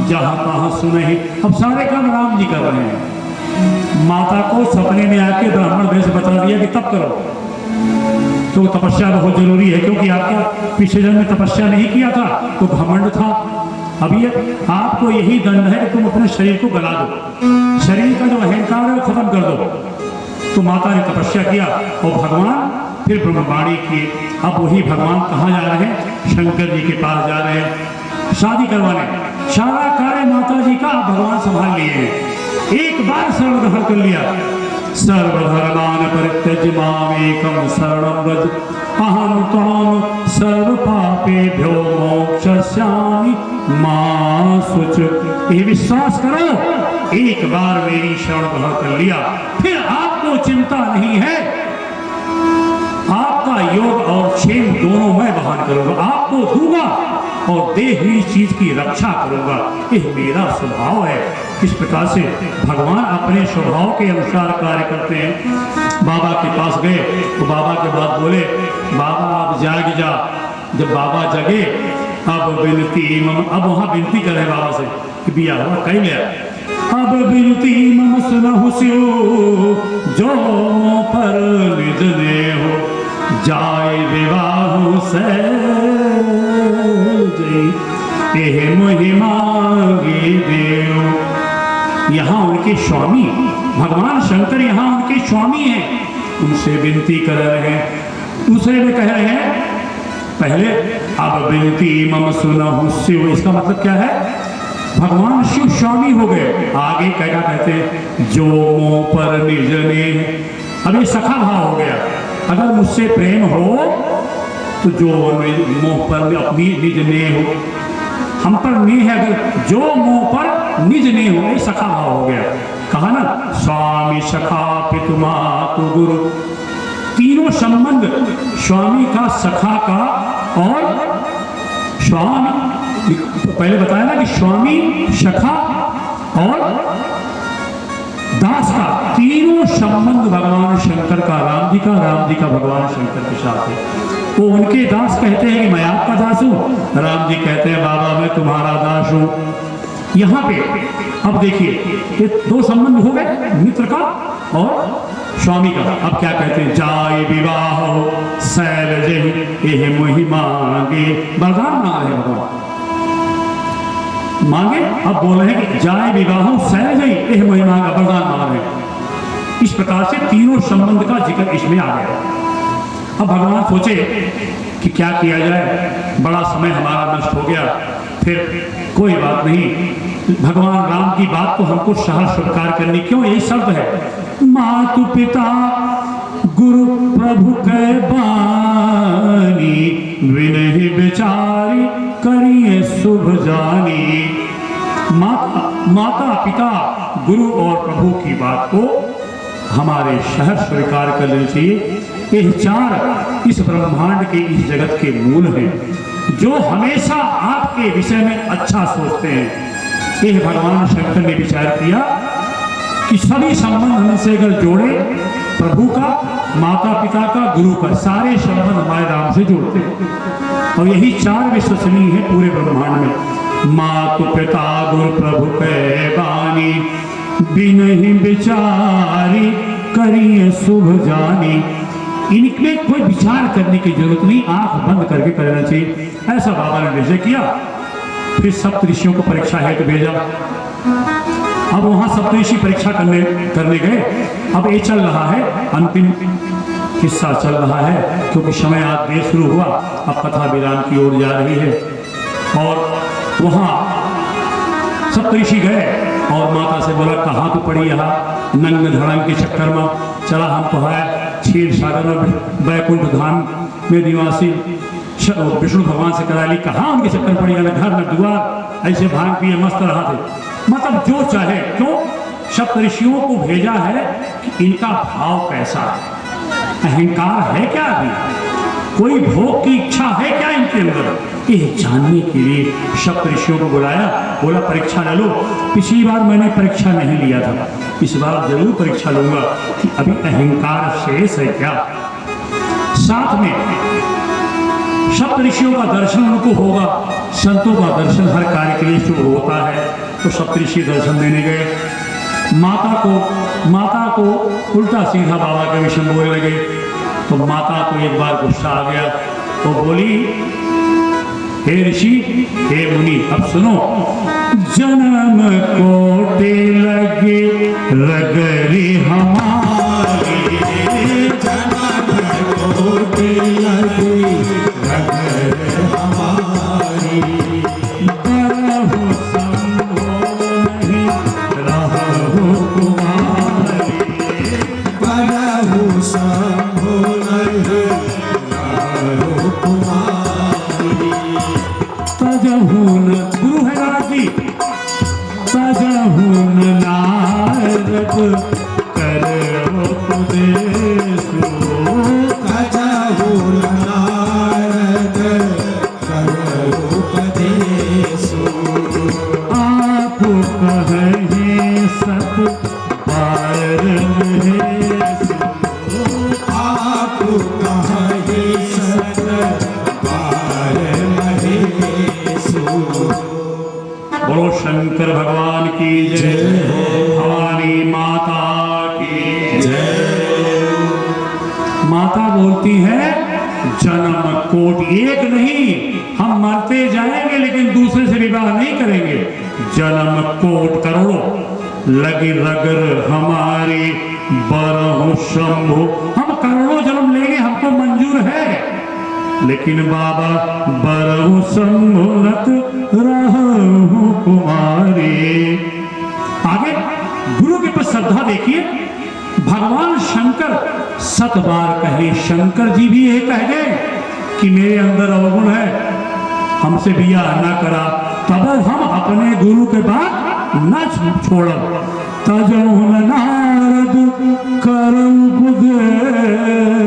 जहाँ तहाँ सुने, अब सारे काम राम जी कर रहे हैं। माता को सपने में आके ब्राह्मण वेश बता दिया कि तप करो, तो तपस्या बहुत जरूरी है, क्योंकि आपका पिछले जन्म में तपस्या नहीं किया था तो घमंड था। अभी आपको यही दंड है कि तुम अपने शरीर को गला दो, शरीर का जो अहंकार है वो खत्म कर दो। तो माता ने तपस्या किया और भगवान फिर ब्रह्मवाणी किए। अब वही भगवान कहाँ जा रहे हैं, शंकर जी के पास जा रहे हैं शादी करवाने। सारा कार्य माता जी का भगवान संभाल लिए हैं। एक बार शरण ग्रहण कर लिया, सर्वधर्मान परित्यज्य मामेकं शरणं व्रज अहं त्वां सर्व पापेभ्यो मोक्षयिष्यामि मा शुच। ये विश्वास करो, एक बार मेरी शरण ग्रहण कर लिया, फिर आपको चिंता नहीं है। आपका योग और क्षेम दोनों मैं वहन करूंगा, आपको दूंगा और दे हुई चीज की रक्षा करूंगा, यह मेरा स्वभाव है। इस प्रकार से भगवान अपने स्वभाव के अनुसार कार्य करते हैं। बाबा के पास गए तो बाबा के बाद बोले, बाबा आप जाग जा। जब बाबा जगे, अब विनती मम, अब वहाँ विनती करे बाबा से कि बिया हुआ कह लिया, अब विनती मम सुनहु स्यो जो पर निज ने हो जाय विवाह से एह मोहि मांगे देव। यहाँ उनके स्वामी भगवान शंकर, यहाँ उनके स्वामी हैं, उनसे विनती कर रहे हैं। दूसरे में कह रहे हैं, पहले अब विनती मम सुनहु शिव, इसका मतलब क्या है, भगवान शिव स्वामी हो गए। आगे क्या कहते हैं, जो मोह पर निज ने, अब ये सखा भाव हो गया। अगर मुझसे प्रेम हो तो जो मोह पर अपनी निज ने हो, हम पर ने है, अगर जो मोह पर निज ने हो, ये सखा भाव हो गया। कहा ना, स्वामी सखा पितु मातु गुरु, तीनों संबंध स्वामी का, सखा का और स्वामी, पहले बताया ना कि स्वामी, सखा और दास का, तीनों संबंध भगवान शंकर का, राम जी का भगवान शंकर के साथ है। वो उनके दास कहते हैं कि मैं आपका दास हूँ, राम जी कहते हैं बाबा मैं तुम्हारा दास हूँ। यहाँ पे अब देखिए, ये दो संबंध हो गए, मित्र का और स्वामी का। अब क्या कहते हैं, जाय विवाह शैलज एह मोहि मांगे, वरदान मांग रहे भगवान। मांगे। अब बोल रहे हैं कि जाए विवाह सह गई एह महिमा का वरदान मांग रहे हैं। इस प्रकार से तीनों संबंध का जिक्र इसमें आ गया। अब भगवान सोचे कि क्या किया जाए, बड़ा समय हमारा नष्ट हो गया, फिर कोई बात नहीं, भगवान राम की बात को हमको सहर्ष स्वीकार करनी, क्यों, यही शब्द है, मातु पिता गुरु प्रभु कै बानी, विनहि विचारी करिए शुभ जानी। माता पिता गुरु और प्रभु की बात को हमारे सहर्ष स्वीकार कर लेना चाहिए। ये चार इस ब्रह्मांड के, इस जगत के मूल हैं, जो हमेशा आपके विषय में अच्छा सोचते हैं। यह भगवान शंकर ने विचार किया कि सभी संबंध हमसे अगर जोड़े, प्रभु का, माता पिता का, गुरु का, सारे संबंध हमारे राम से जोड़ते हैं। और यही चार विश्वसनीय है पूरे ब्रह्मांड में। मातु पिता गुरु प्रभु कै बानी, बिनहि विचारी करिए शुभ जानी। इनमें कोई विचार करने की जरूरत नहीं, आंख बंद करके करना चाहिए, ऐसा बाबा ने निश्चय किया। फिर सप्त ऋषियों को परीक्षा हेतु भेजा। अब वहां सप्तऋषि परीक्षा करने गए। अब ये चल रहा है, अंतिम किस्सा चल रहा है, क्योंकि समय आज देर शुरू हुआ, अब कथा विराम की ओर जा रही है। और वहां सप्तऋषि गए और माता से बोला, कहाँ तो पड़ी यहाँ नंग धड़ंग के चक्कर में, चला हम तो है क्षीर सागर में बैकुंठ धाम में निवासी विष्णु भगवान से करा ली, कहाँ उनके चक्कर पड़ी, न घर न द्वार, ऐसे भांग पिए मस्त रहा थे। मतलब जो चाहे, क्यों, सप्तऋषियों को भेजा है कि इनका भाव कैसा है, अहंकार है क्या, अभी कोई भोग की इच्छा है क्या इनके अंदर, ये जानने के लिए सप्तऋषियों को बुलाया। बोला परीक्षा ले लो, पिछली बार मैंने परीक्षा नहीं लिया था, इस बार जरूर परीक्षा लूंगा कि अभी अहंकार शेष है क्या। साथ में सप्तऋषियों का दर्शन उनको होगा, संतों का दर्शन हर कार्य के लिए शुभ होता है। तो सप्तऋषि दर्शन देने गए। माता को उल्टा सीधा बाबा के विषय में बोलने लगे। तो माता को एक बार गुस्सा आ गया, तो बोली, हे ऋषि, हे मुनि, अब सुनो, जन्म कोटि लगे रगरी हमारी, जन्म कोटि लगे रगरी हमारी, बरहु संभो नहीं रहु कुमारी, बरहु संभो नहीं रहु कुमारी, तजहुन, गुरु है नारद जी, तजहुन नारद करो उपदेशो, तजहुन नारद करो उपदेशो, आप कहें सत बार महेशो, आप कहें सत बार महेशो। बोलो शंकर भगवान की जय, भवानी माता की जय। माता बोलती है, जन्म कोटि, एक नहीं, हम मरते जाएंगे लेकिन दूसरे से विवाह नहीं करेंगे, जन्म कोट करोड़ों लगी रगर हमारी, बरहु शंभु, हम करोड़ों जन्म लेंगे, हमको मंजूर है, लेकिन बाबा बरहु शंभुनत रहु कुमारी। आगे गुरु के प्रति श्रद्धा देखिए, भगवान शंकर 7 बार कहे, शंकर जी भी ये कह गए कि मेरे अंदर अवगुण है, हमसे बियाह न करा, तब हम अपने गुरु के बाद न छोड़ब। तजहुन नारद करौ उपदेशो,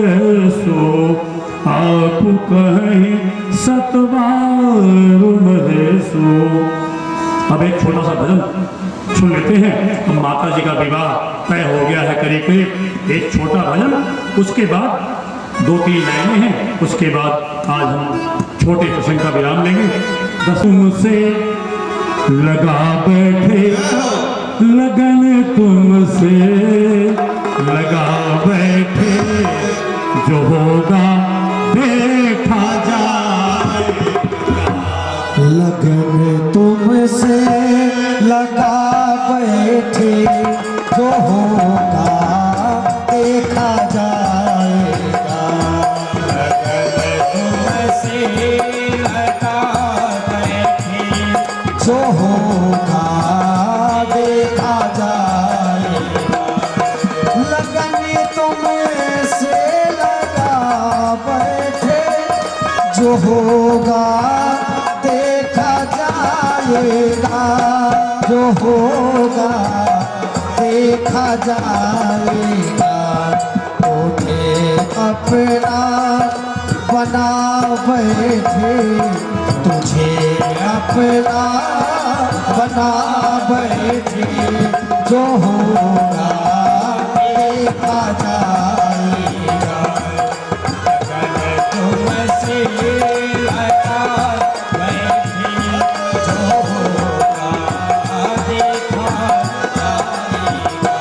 आप कहे सतबार महेशो। अब एक छोटा सा भजन सुन लेते हैं। अब माता जी का विवाह तय हो गया है करीब करीब, एक छोटा भजन, उसके बाद 2-3 लाइनें हैं, उसके बाद आज हम छोटे प्रसंग का विराम लेंगे। दसुम से लगा बैठे लगन, तुमसे लगा बैठे, जो होगा देखा जाएगा, लगन तुमसे जो होगा देखा जाएगा। तुमसे लगा बैठे जो होगा देखा जाएगा। लगन तुमसे लगा बैठे जो होगा देखा जाएगा। जो होगा देखा जाएगा। तुझे अपना बना बैठे तुझे अपना बना बैठे जो होगा देखा जाएगा। तुमसे लगा बैठे जो होगा देखा जाएगा।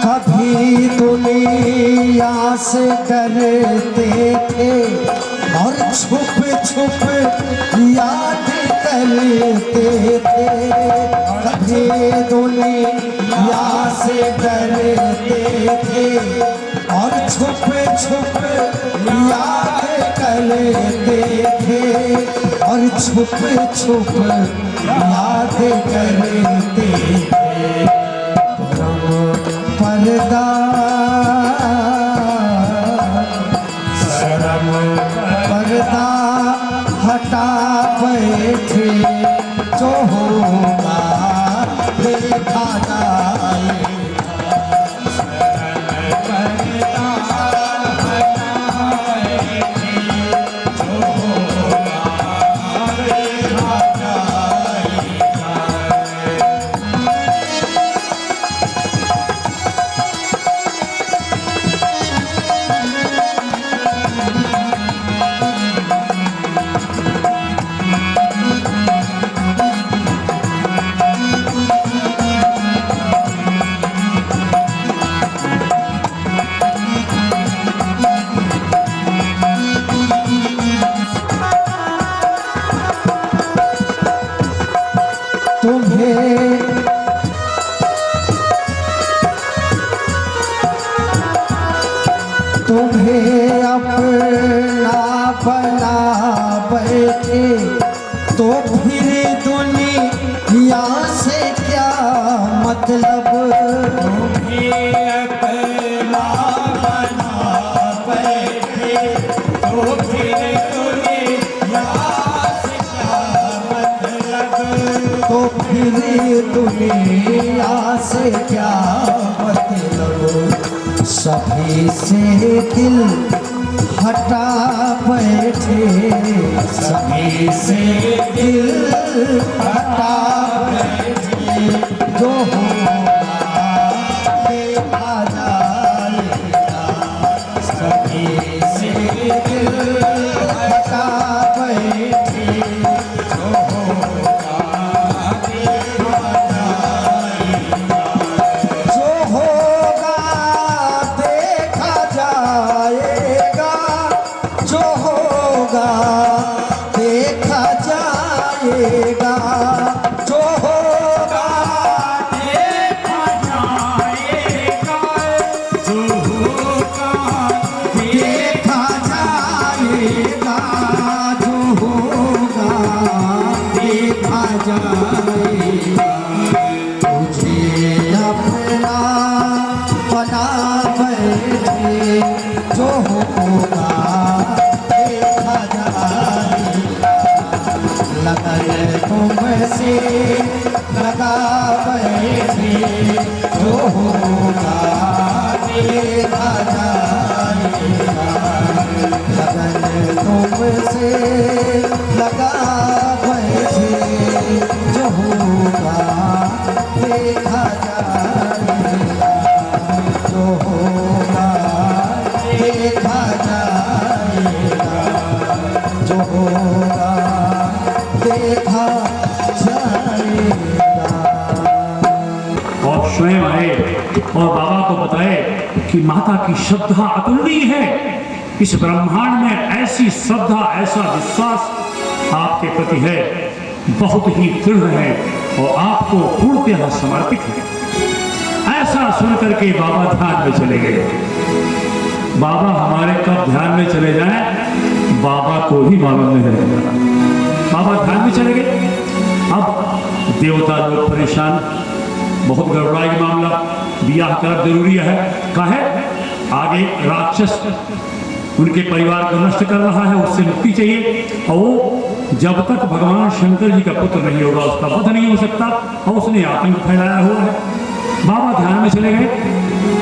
कभी दुनिया से डरते थे और छुप छुप याद करते थे। कभी दुनिया से डरते थे और छुप छुप याद करते थे और छुप छुप याद करते थे। पर्दा शर्म पर्दा हटा बैठे जो होगा देखा तुम्हें अपना बना बैठे तो फिर दुनिया से क्या मतलब। तुम्हें अपना बना बैठे तो फिर दुनिया से क्या मतलब। तो फिर दुनिया से क्या मतलब। सभी से दिल हटा बैठे सभी से दिल हटा बैठे जो होगा देखा जाएगा। सभी से दिल हटा बैठे जो होगा देखा जाएगा। जो होगा देखा जाएगा। जो होगा देखा जाएगा। जो होगा देखा जाएगा। जो होगा देखा जाएगा। जो होगा देखा जाएगा। तुझे अपना बना बैठे जो होगा देखा जाएगा। से लगा बैठे जो होगा देखा जाएगा लगन तुमसे लगा बैठे जो होगा देखा जाएगा जो होगा देखा जाएगा जो होगा देखा जाएगा। और स्वयं आए और बाबा को बताए कि माता की श्रद्धा अतुलनीय है। इस ब्रह्मांड में ऐसी श्रद्धा, ऐसा विश्वास आपके प्रति है, बहुत ही दृढ़ है और आपको पूर्णतः समर्पित है। ऐसा सुनकर के बाबा ध्यान में चले गए। बाबा हमारे कब ध्यान में चले जाएं, बाबा को ही मालूम नहीं रहेगा। बाबा ध्यान में चले गए। अब देवता लोग परेशान, बहुत गड़बड़ाई मामला, ब्याह करना जरूरी है। काहे आगे राक्षस उनके परिवार को नष्ट कर रहा है, उससे मुक्ति चाहिए। और वो जब तक भगवान शंकर जी का पुत्र नहीं होगा उसका वध नहीं हो सकता, और उसने आतंक फैलाया हुआ है। बाबा ध्यान में चले गए।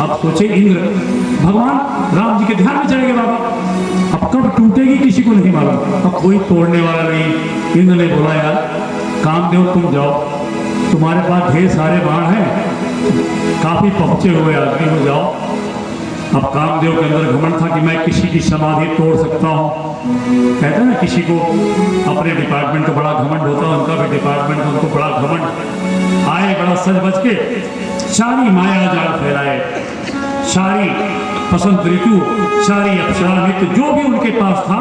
अब सोचे इंद्र भगवान राम जी के ध्यान में चले गए बाबा। अब कब टूटेगी किसी को नहीं मालूम, अब कोई तोड़ने वाला नहीं। इंद्र ने बोला यार कामदेव तुम जाओ, तुम्हारे पास ढेर सारे बाण हैं, काफी पहुंचे हुए आदमी हो, जाओ। अब कामदेव के अंदर घमंड था कि मैं किसी की समाधि तोड़ सकता हूँ। कहते हैं ना किसी को अपने डिपार्टमेंट का बड़ा घमंड होता है, उनका भी डिपार्टमेंट उनको बड़ा घमंड। आए बड़ा सज बज के सारी माया जाल फैलाए, सारी बसंत ऋतु, सारी अप्सरा नृत्य जो भी उनके पास था,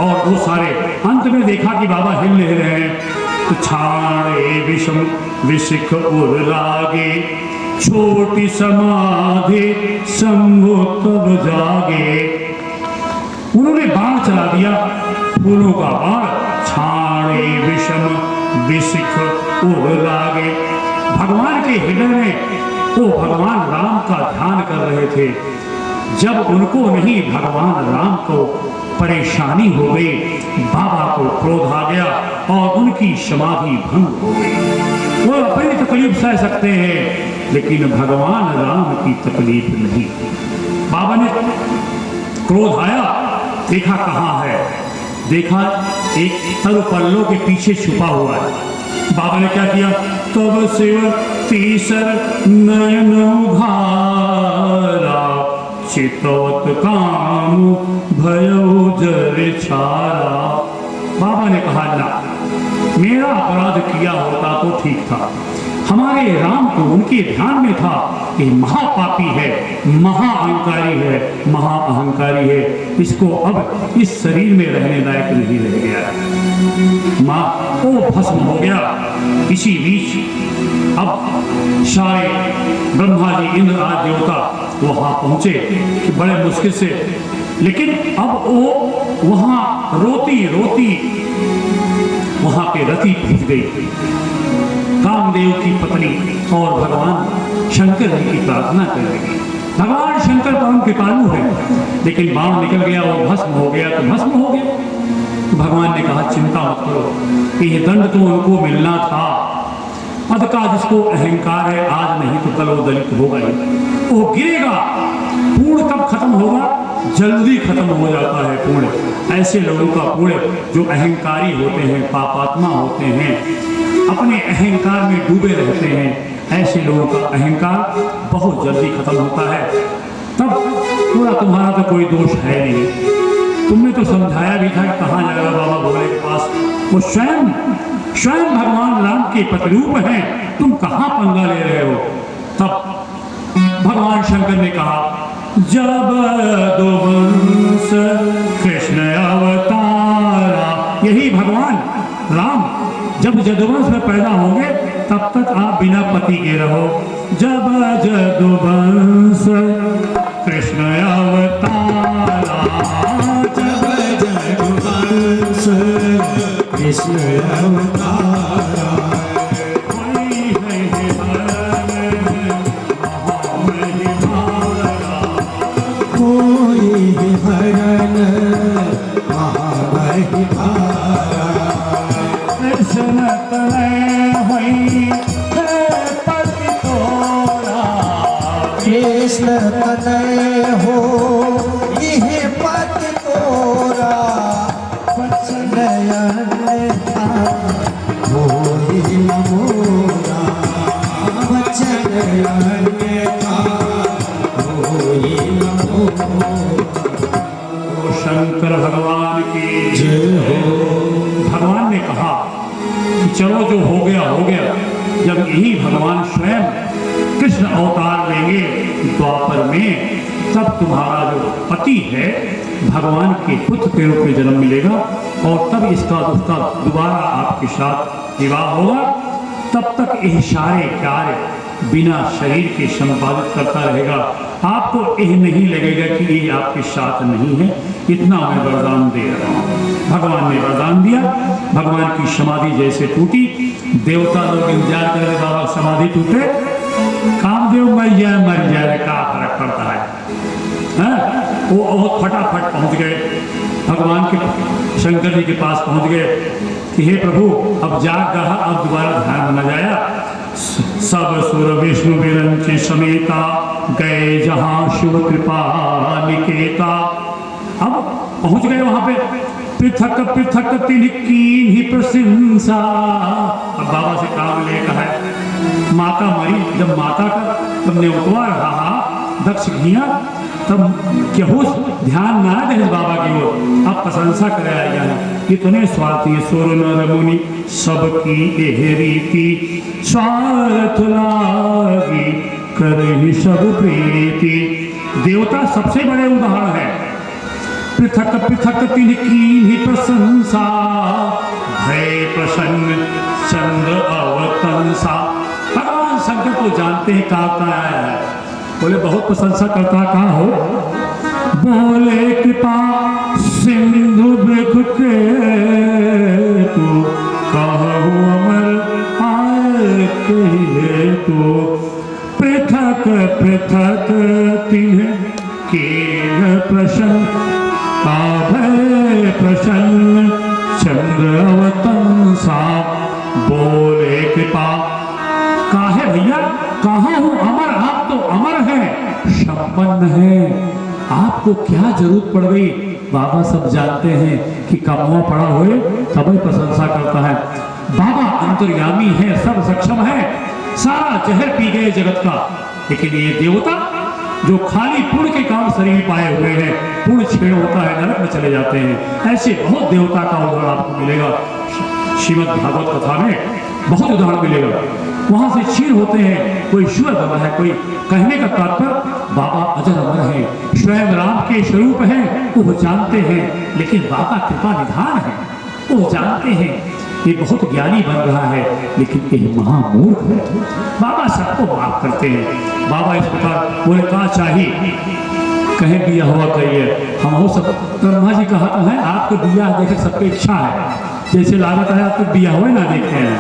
और वो सारे अंत में देखा कि बाबा हिल ले रहे हैं। तो छाड़े विषम विशिख उर लागे, छोटी समाधि शंभु तब जागे। उन्होंने बाण चला दिया, फूलों का बाण। छाड़े विषम विशिख उर लागे। भगवान के हृदय में वो भगवान राम का ध्यान कर रहे थे। जब उनको नहीं भगवान राम को परेशानी हो गई, बाबा को क्रोध आ गया और उनकी समाधि भंग हो गई। वो अपनी तकलीफ सह सकते हैं लेकिन भगवान राम की तकलीफ नहीं। बाबा ने क्रोध आया, देखा कहाँ है, देखा एक तरु पल्लों के पीछे छुपा हुआ है। बाबा ने क्या किया, तब शिव तीसर नयन उघारा, चितवत काम भयो जर छारा। बाबा ने कहा ना, मेरा अपराध किया होता तो ठीक था। हमारे राम को उनके ध्यान में था कि महापापी है, महाअहंकारी है, महाअहंकारी है, इसको अब इस शरीर में रहने लायक नहीं रह गया। माँ वो भस्म हो गया। इसी बीच अब सारे ब्रह्मा जी, इंद्र आदि देवता वहां पहुंचे बड़े मुश्किल से, लेकिन अब वो वहां रोती रोती वहां पे रति भीज गई। कामदेव की पत्नी और भगवान शंकर जी की प्रार्थना कर रही। भगवान शंकर परम कृपालु है, लेकिन बाण निकल गया, वो भस्म हो गया तो भस्म हो गया। भगवान ने कहा चिंता मत करो, कि ये दंड तो उनको मिलना था। अध का जिसको अहंकार है, आज नहीं तो कल वो दलित होगा ही, वो गिरेगा। पूर्ण कब खत्म होगा, जल्दी खत्म हो जाता है पुण्य। ऐसे लोगों का पुण्य जो अहंकारी होते हैं, पापात्मा होते हैं, अपने अहंकार में डूबे रहते हैं, ऐसे लोगों का अहंकार बहुत जल्दी खत्म होता है। तब पूरा तुम्हारा तो कोई दोष है नहीं। तुमने तो समझाया भी था कि कहाँ जाएगा बाबा भोले के पास, वो स्वयं भगवान राम के प्रतिरूप हैं, तुम कहाँ पंगा ले रहे हो। तब भगवान शंकर ने कहा, जब दुवंश कृष्ण अवतारा, यही भगवान राम जब यदुवंश में पैदा होंगे तब तक आप बिना पति के रहो। जब यदुवंश कृष्ण अवतारा, जब यदुवंश कृष्ण अवतारा, कोई है भरन महामहिमारा, कृष्ण तनय तनय हो यह पद तोरा वचन अन्यथा होई न मोरा वचन अन्यथा होई न मोरा। तो शंकर भगवान की जय हो। भगवान ने कहा कि चलो जो हो गया हो गया। जब यही भगवान स्वयं कृष्ण अवतार लेंगे द्वापर में, तब तुम्हारा जो पति है भगवान के पुत्र के रूप में जन्म मिलेगा और तब इसका उसका दोबारा आपके साथ विवाह होगा। तब तक यह सारे कार्य बिना शरीर के संपादित करता रहेगा। आपको यह नहीं लगेगा कि ये आपके साथ नहीं है। इतना मैं वरदान दे रहा हूँ। भगवान ने वरदान दिया। भगवान की समाधि जैसे टूटी, देवता लोग इंतजार कर रहे बाबा समाधि टूटे, कामदेव मर जाए क्या फर्क पड़ता है। वो फटाफट पहुंच गए भगवान के, शंकर जी के पास पहुंच गए कि हे प्रभु अब जाग रहा, अब दोबारा ध्यान न जाया। सब सुर विष्णु विरंच समेता गए जहां शिव कृपा निकेता। अब पहुंच गए वहां पे, पृथक पृथक तिनकीन ही प्रशंसा। अब बाबा से काम लेकर है, माता मरी, जब माता का तब न्योतवा रहा दक्ष घिया, तब केहू ध्यान ना दे बाबा की ओर। अब प्रशंसा कराया गया, इतने स्वार्थी सुर नर मुनि सबकी एह रीति, स्वार्थ लागी करहि सब प्रीति। देवता सबसे बड़े उदाहरण है। पृथक पृथक तिनकी ही प्रशंसा, भय प्रसन्न चंद्र अवतंसा। भगवान शंकर को जानते हैं कहा आया है। बोले बहुत प्रशंसा करता कहा हो। बोले कृपा सिंधु मृग के तू कहु अमर आए कहिए तू। पृथक पृथक तिनकी प्रशंसा, भय प्रसन्न चंद्र अवतंसा। बोले कृपा काहे भैया, कहाँ हूँ अमर, आप तो अमर हैं, संपन्न हैं, आपको क्या जरूरत पड़ गई। बाबा सब जानते हैं कि कमवा पड़ा हुए तभी प्रशंसा करता है। बाबा अंतर्यामी है, सब सक्षम है, सारा जहर पी गए जगत का। लेकिन ये देवता जो खाली पुण्य के काम शरीर पाए हुए हैं, पुण्य छेड़ होता है नरक में चले जाते हैं। ऐसे बहुत देवता का उदाहरण आपको मिलेगा श्रीमद् भागवत कथा में, बहुत उदाहरण मिलेगा। वहां से क्षीण होते हैं, कोई ईश्वर बना है, कोई कहने का तात्पर्य बाबा अजर अमर है, स्वयं राम के स्वरूप हैं, वो जानते हैं। लेकिन बाबा कृपा निधान है, वो जानते हैं ये बहुत ज्ञानी बन रहा है, लेकिन ये महामूर्ख है। बाबा सबको माफ करते हैं। बाबा इस प्रकार बोले कहा चाहिए, कहीं दिया हुआ कहिए। हम हो सब ब्रह्मा जी कहा तो है, आपको दिया देखे सबकी इच्छा है, जैसे लागत है आपको दिया हुआ ना देखते हैं।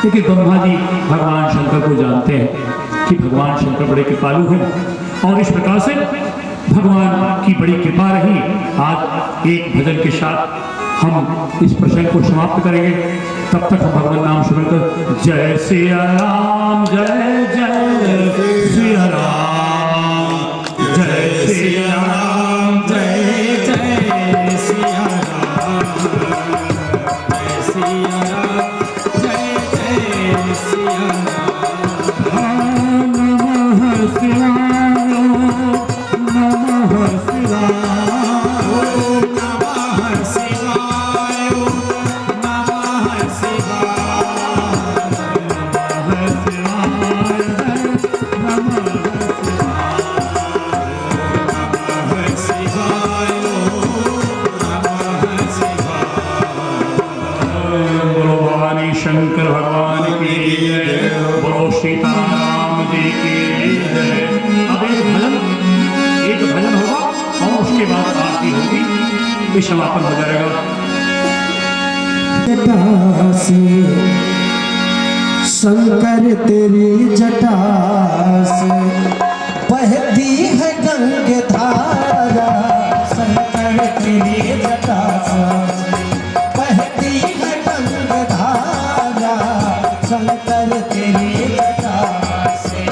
लेकिन ब्रह्मा जी भगवान शंकर को जानते हैं कि भगवान शंकर बड़े कृपालु हैं, और इस प्रकार से भगवान की बड़ी कृपा रही। आज एक भजन के साथ हम इस प्रसंग को समाप्त करेंगे। तब तक हम भगवान नाम सुन कर जय सिया राम, जय जय सिया राम, जय सिया राम, जय जय सिया राम, जय सिया राम, जय जय सिया राम। नमः शिवाय, नमः शिवाय। शंकर भगवान की जय, बोलो सीताराम जी की जय। अब एक भजन होगा और उसके बाद आरती होगी, ये समापन हो जाएगा। जटा से शंकर तेरी जटा से बहती है गंगाधारा, शंकर तेरी जटा से बहती है गंगाधारा, शंकर तेरी जटा से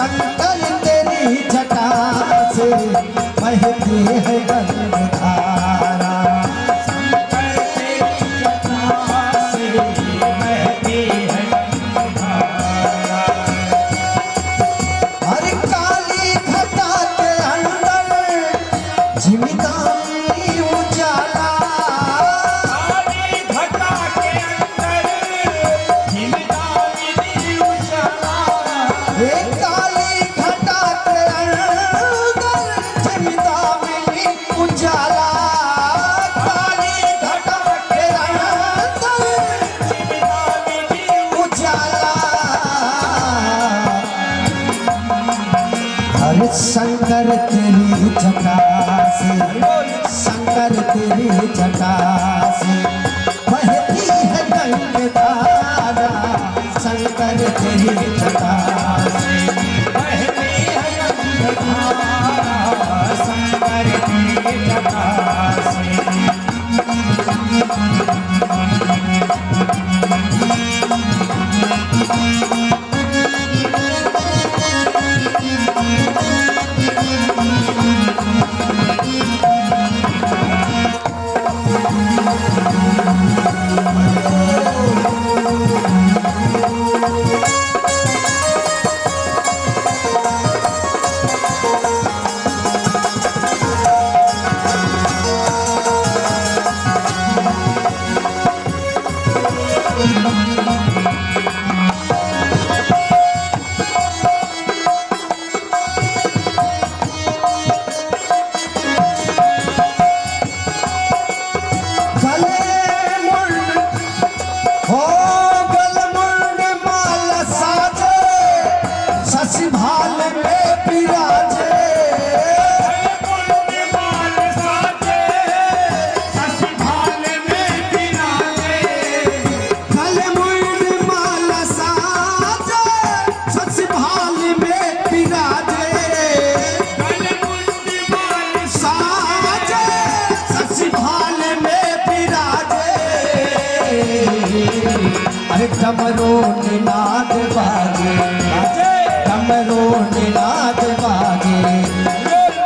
शंकर तेरी जटा से बहती है गंगाधारा। शंकर तेरी जटा से बहती है गंगाधारा। हर काली घटा के अंदर झिमदानी उजाला। काली घटा के अंदर झिमदानी उजाला। एक काली घटा के अंदर झिमदानी उजाला। काली घटा के अंदर झिमदानी उजाला। हर शंकर तेरी जटा से, शंकर तेरी जटा से बहती है गंगाधारा। शंकर तेरी जटा से बहती है गंगाधारा। शंकर तेरी जटा से डमरू निनाद बाजे, डमरू निनाद बाजे,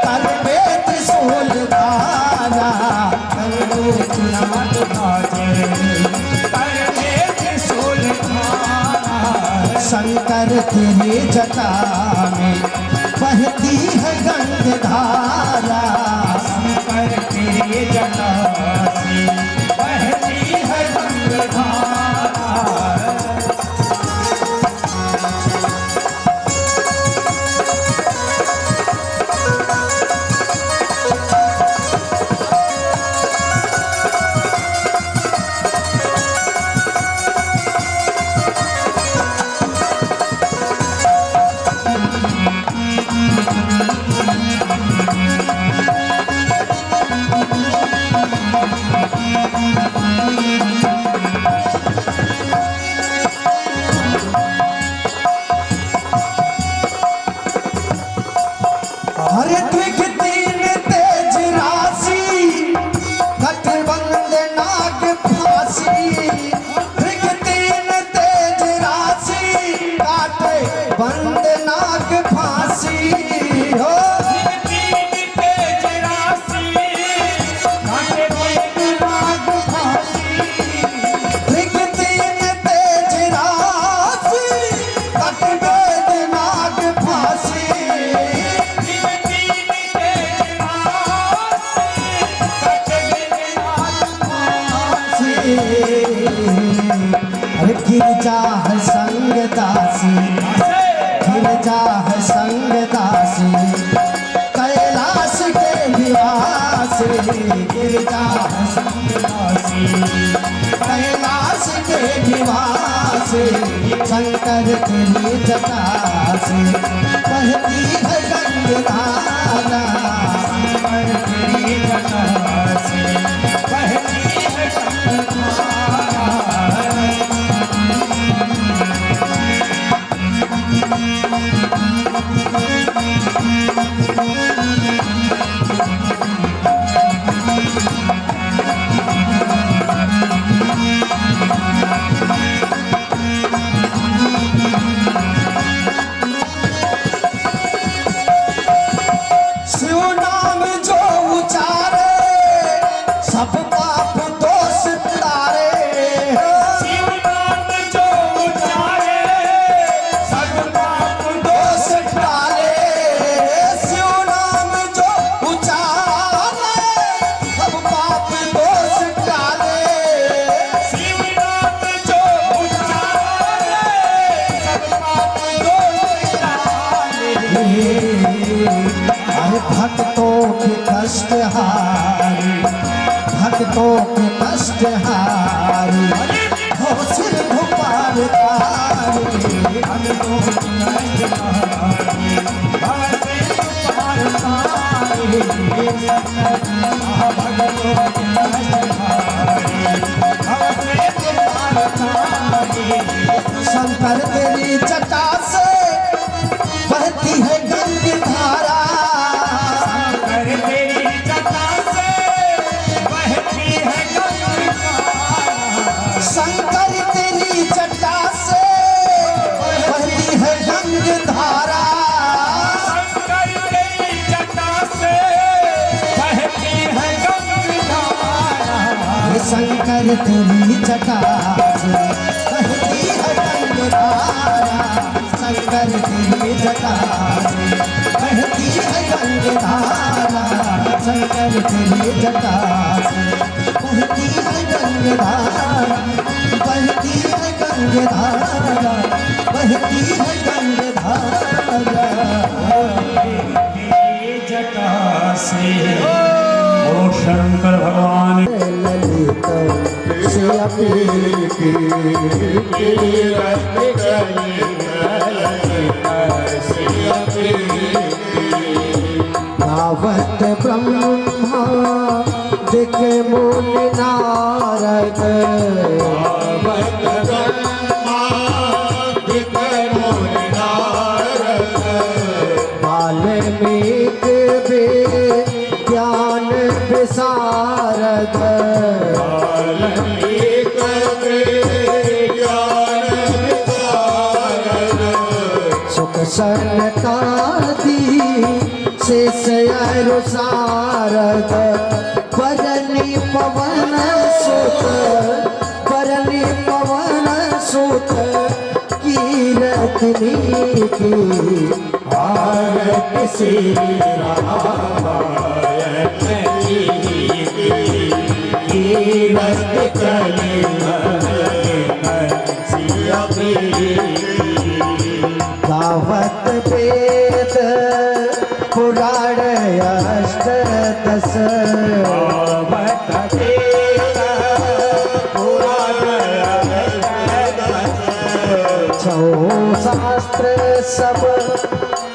करबे त्रिशूल धारा। डमरू निनाद बाजे, करबे त्रिशूल धारा। शंकर तेरी जटा में बहती है गंगाधारा। शंकर तेरी जटा से बहती है गंगाधारा। हरे त्रिक तीन तेज राशि, कटबंध नाग फांसी। त्रिक तीन तेज राशि, काटे बंद नाग फांसी। हो तीन तेज राशि, काटे बंद नाग फांसी। त्रिक तीन तेज राशि, कटबंध नाग फांसी। अरे गिरजा है संग दासी, गिरजा है संग दासी, कैलाश के निवासी। गिरजा है संग दासी, कैलाश के निवासी। शंकर तेरी जटा से बहती है गंगाधारा। शंकर तेरी जटा से बहती है गंगाधारा। भक्तों के कष्ट हारी, भक्तों के कष्ट हारी, हो सिर भोपाल तारी। भक्तों के कष्ट हारी, भक्तों के कष्ट शंकर तेरी जटा से बहती है गंग धारा, शंकर तेरी जटा से बहती है गंग धारा, शंकर तेरी जटा से बहती है गंग धारा, शंकर तेरी जटा से बहती है गंग धारा। ये शंकर तेरी जटा से बहती है गंग धारा, शंकर तेरी जटा से बहती है गंग धारा, शंकर तेरी जटा से बहती है गंग धारा, बहती है गंग धारा, बहती है गंग धारा। जटा से ओ शंकर भगवान ललित से गावत ब्रह्मा दिख मुनि नारद, वाल्मीकि ज्ञान विशारद, सुख सनकादि शेष सारद, बरनी पवन सुत, बरनी पवन सुत कीरतनी की आरती श्री गावत वेद पुराण अष्ट दश, छो शास्त्र सब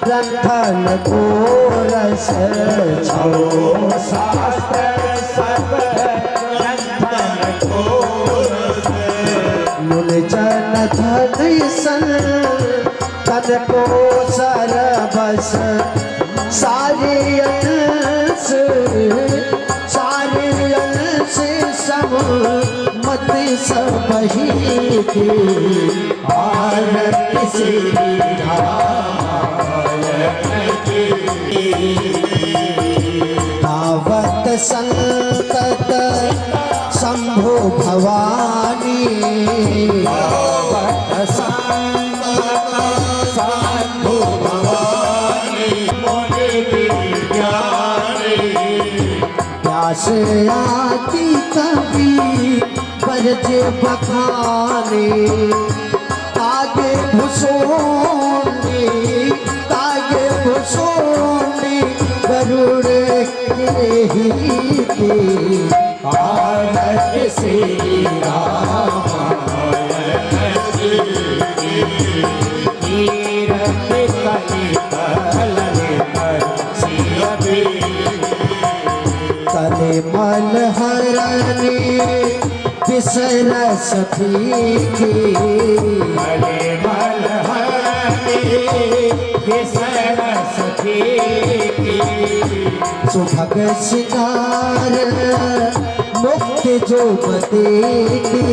ग्रंथन को रस, छो शास्त्र सब ग्रंथन को रस, मुनि जन धन सन तन को सरबस, सारे अंश सब मत सब ही की आरती श्री दावत संतत शंभु भवानी, दावत संतत शंभु भवानी, प्यास आती कभी बरज बखाने, तागे भुसोनी, तागे भुसोनी गरुड़ के ही की आरती श्री मल हरनी बिसरस फीकी, मल हरनी बिसरस फीकी, सुभग सिंगार मुक्ति जो बतेगी,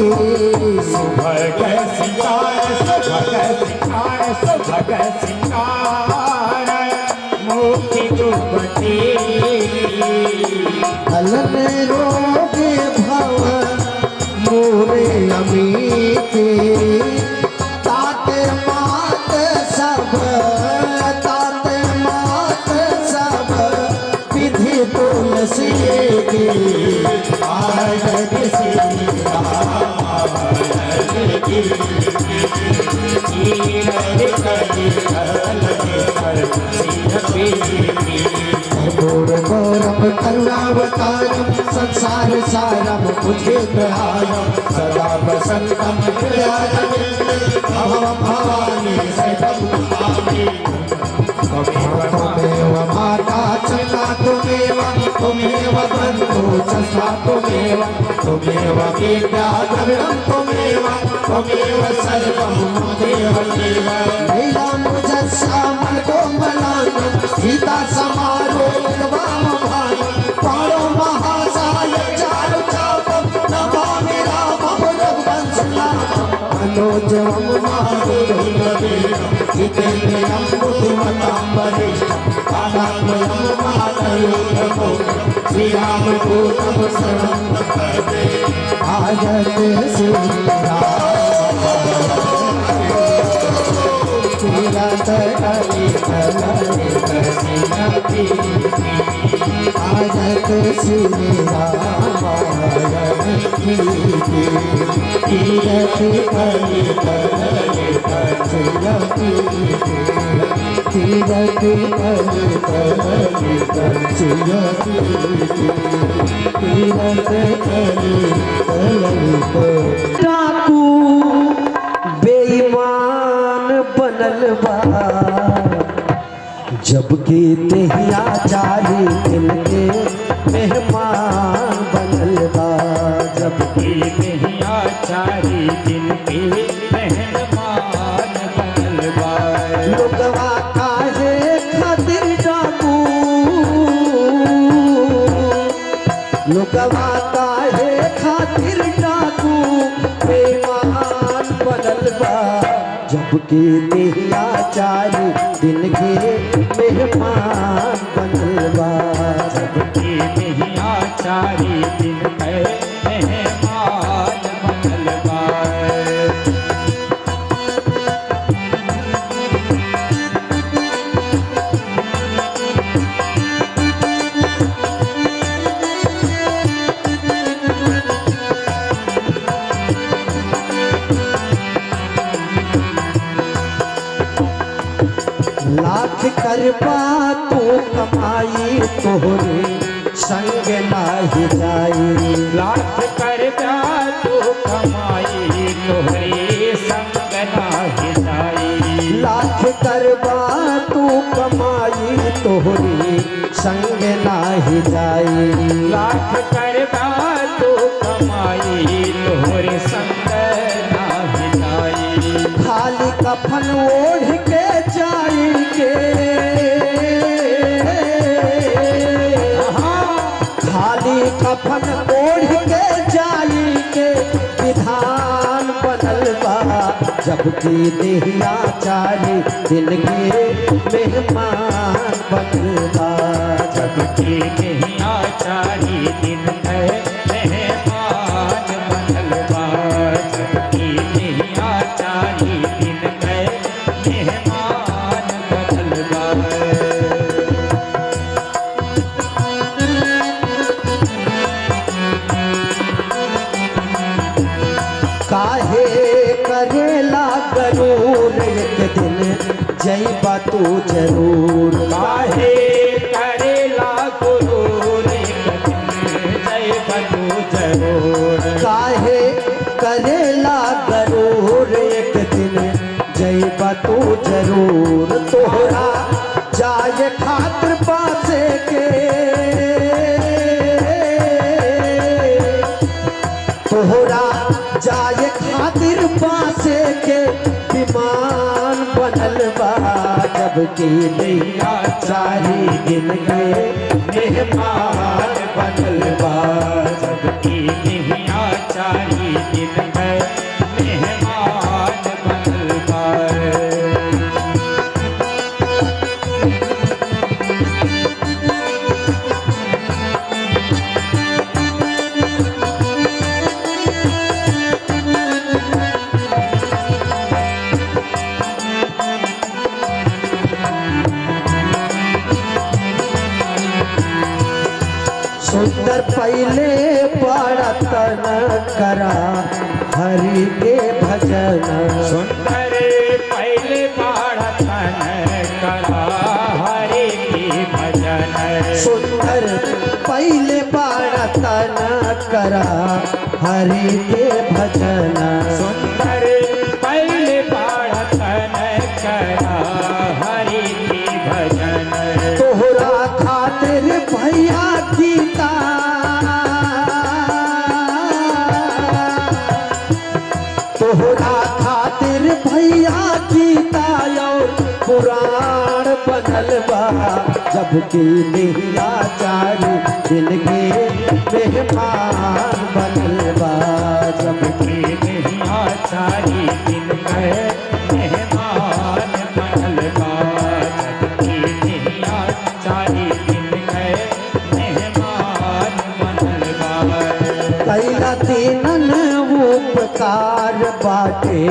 सुभग सिंगार सुभग सिंगार सुभग सिंगार मुक्ति जो बतेगी, हलन रोगे भव मोरे अमीते, तात मात सब, तात मात सब विधि तुलसी की आरती श्री राम। साकारम संसार सारम मुझे प्रहारम सदा वसंतम हृदयारम भवानी सतम त्वमेव माता पिता त्वमेव बन्धु सखा त्वमेव विद्या द्रविणं त्वमेव सर्वं ममेव देव लीला मुजस्सामल कोमलांगं सीता समारोहवामभागं पाणो महासाय चारु चापं नमामि रामं रघुवंशनाथं मनोजवं महावीरं जितेन्द्रियं बुद्धिमतां वरिष्ठं कालात्मयं महातयोधमो श्रीरामदूतं शरणं प्रपद्ये आजत श्रीराम आजत श्री राम तीरथ डाकू बेईमान बनल बा जबकि तेहिया चारी दिल के मेहमान बनल बा जबकि तेहिया चारी दिन के मेहमान बनल बा लोगवा काहे खातिर डाकू लोगवा काहे खातिर डाकू बेईमान बनल बा जबकि तेहिया चारी दिन के मेहमान बनल बा जबकि तेहिया चारी दिन के मेहमान बनल बा लाख करबा तू कमाई तोहरे संग नाही जाई लाख करबा तू कमाई तोहरे संग नाही जाई लाख करबा तू कमाई तोहरे संग नाही जाई लाख करबा तू कमाई तोहरे संग नाही जाई खाली कफन ओढ़ के जाई के खाली कफन ओढ़ के जाई के विधान बनल बा जबकि देहिया चारी दिन के मेहमान बनल बा जबकि तेहिया चारी दिन के मेहमान बनल बा जबकि तेहिया चारी दिन के मेहमान बनल बा काहे करेला गरूर एक दिन जइबा तू जरूर काहे करेला गुरूर एक दिन जय बतू जरूर काहे करेला गरूर एक दिन जइबा तू जरूर तोहरा जाए खातिर पासे के तोहरा जाए खातिर पासे के विमान बनल बा जबकि नैया चारी दिन के मेहमान बनल बा जबकि तेहिया चारी दिन के मेहमान बनल बा सुंदर पहले पड़तन करा हरि के भजन सुंदर पहले पाढ़तन करा हरे के भजन सुंदर पहले करा हरि के भजन। सुंदर पहले बाढ़तन करा हरि की भजन। तोहरा खातिर भैया गीता तोहरा खातिर भैया गीता और पुराण बनल बा। जबकि नैया चारी दिन के मेहमान बनल बा। जबकि नैया चारी दिन के मेहमान बनल बा। जबकि नैया चारी दिन के मेहमान बनल बा। कैला तीनन उपकार बाटे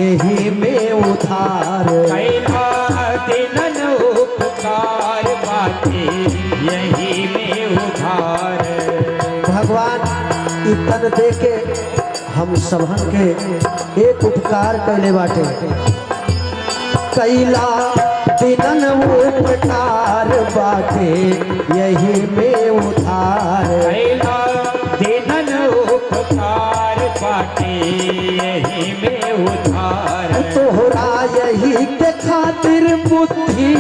यही में उधार। कैला दिनन उपकार बाटे यही में उधार। भगवान ई तन दे के हम सबहन के एक उपकार कैले बाटे। कैला दिनन उपकार बाटे यही में उधार। कैला दिनन उपकार बाटे यही में उधार। तोहरा यही के खातिर बुद्धि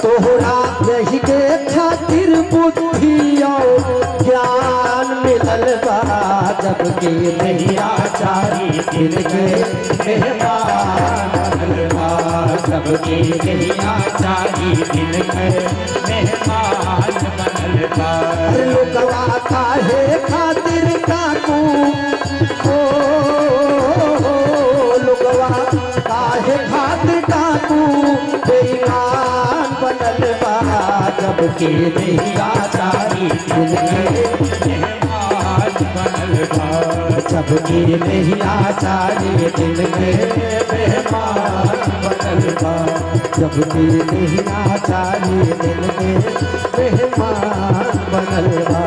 तोहरा यही के खातिर बुद्धि और ज्ञान मिलल बा। जबकि नैया चारी दिन के मेहमान बनल बा। सबके नैया चारी दिन के मेहमान बनल बा। लोकवा काहे खातिर काकू लोकवा काहे खातिर काकू बेईमान बनल बा। जबकि नैया चारी दिन के मेहमान बनल बा। जबकि नैया चारी दिन के मेहमान बनल बा। जबकि नैया चारी दिन के मेहमान बनल बा।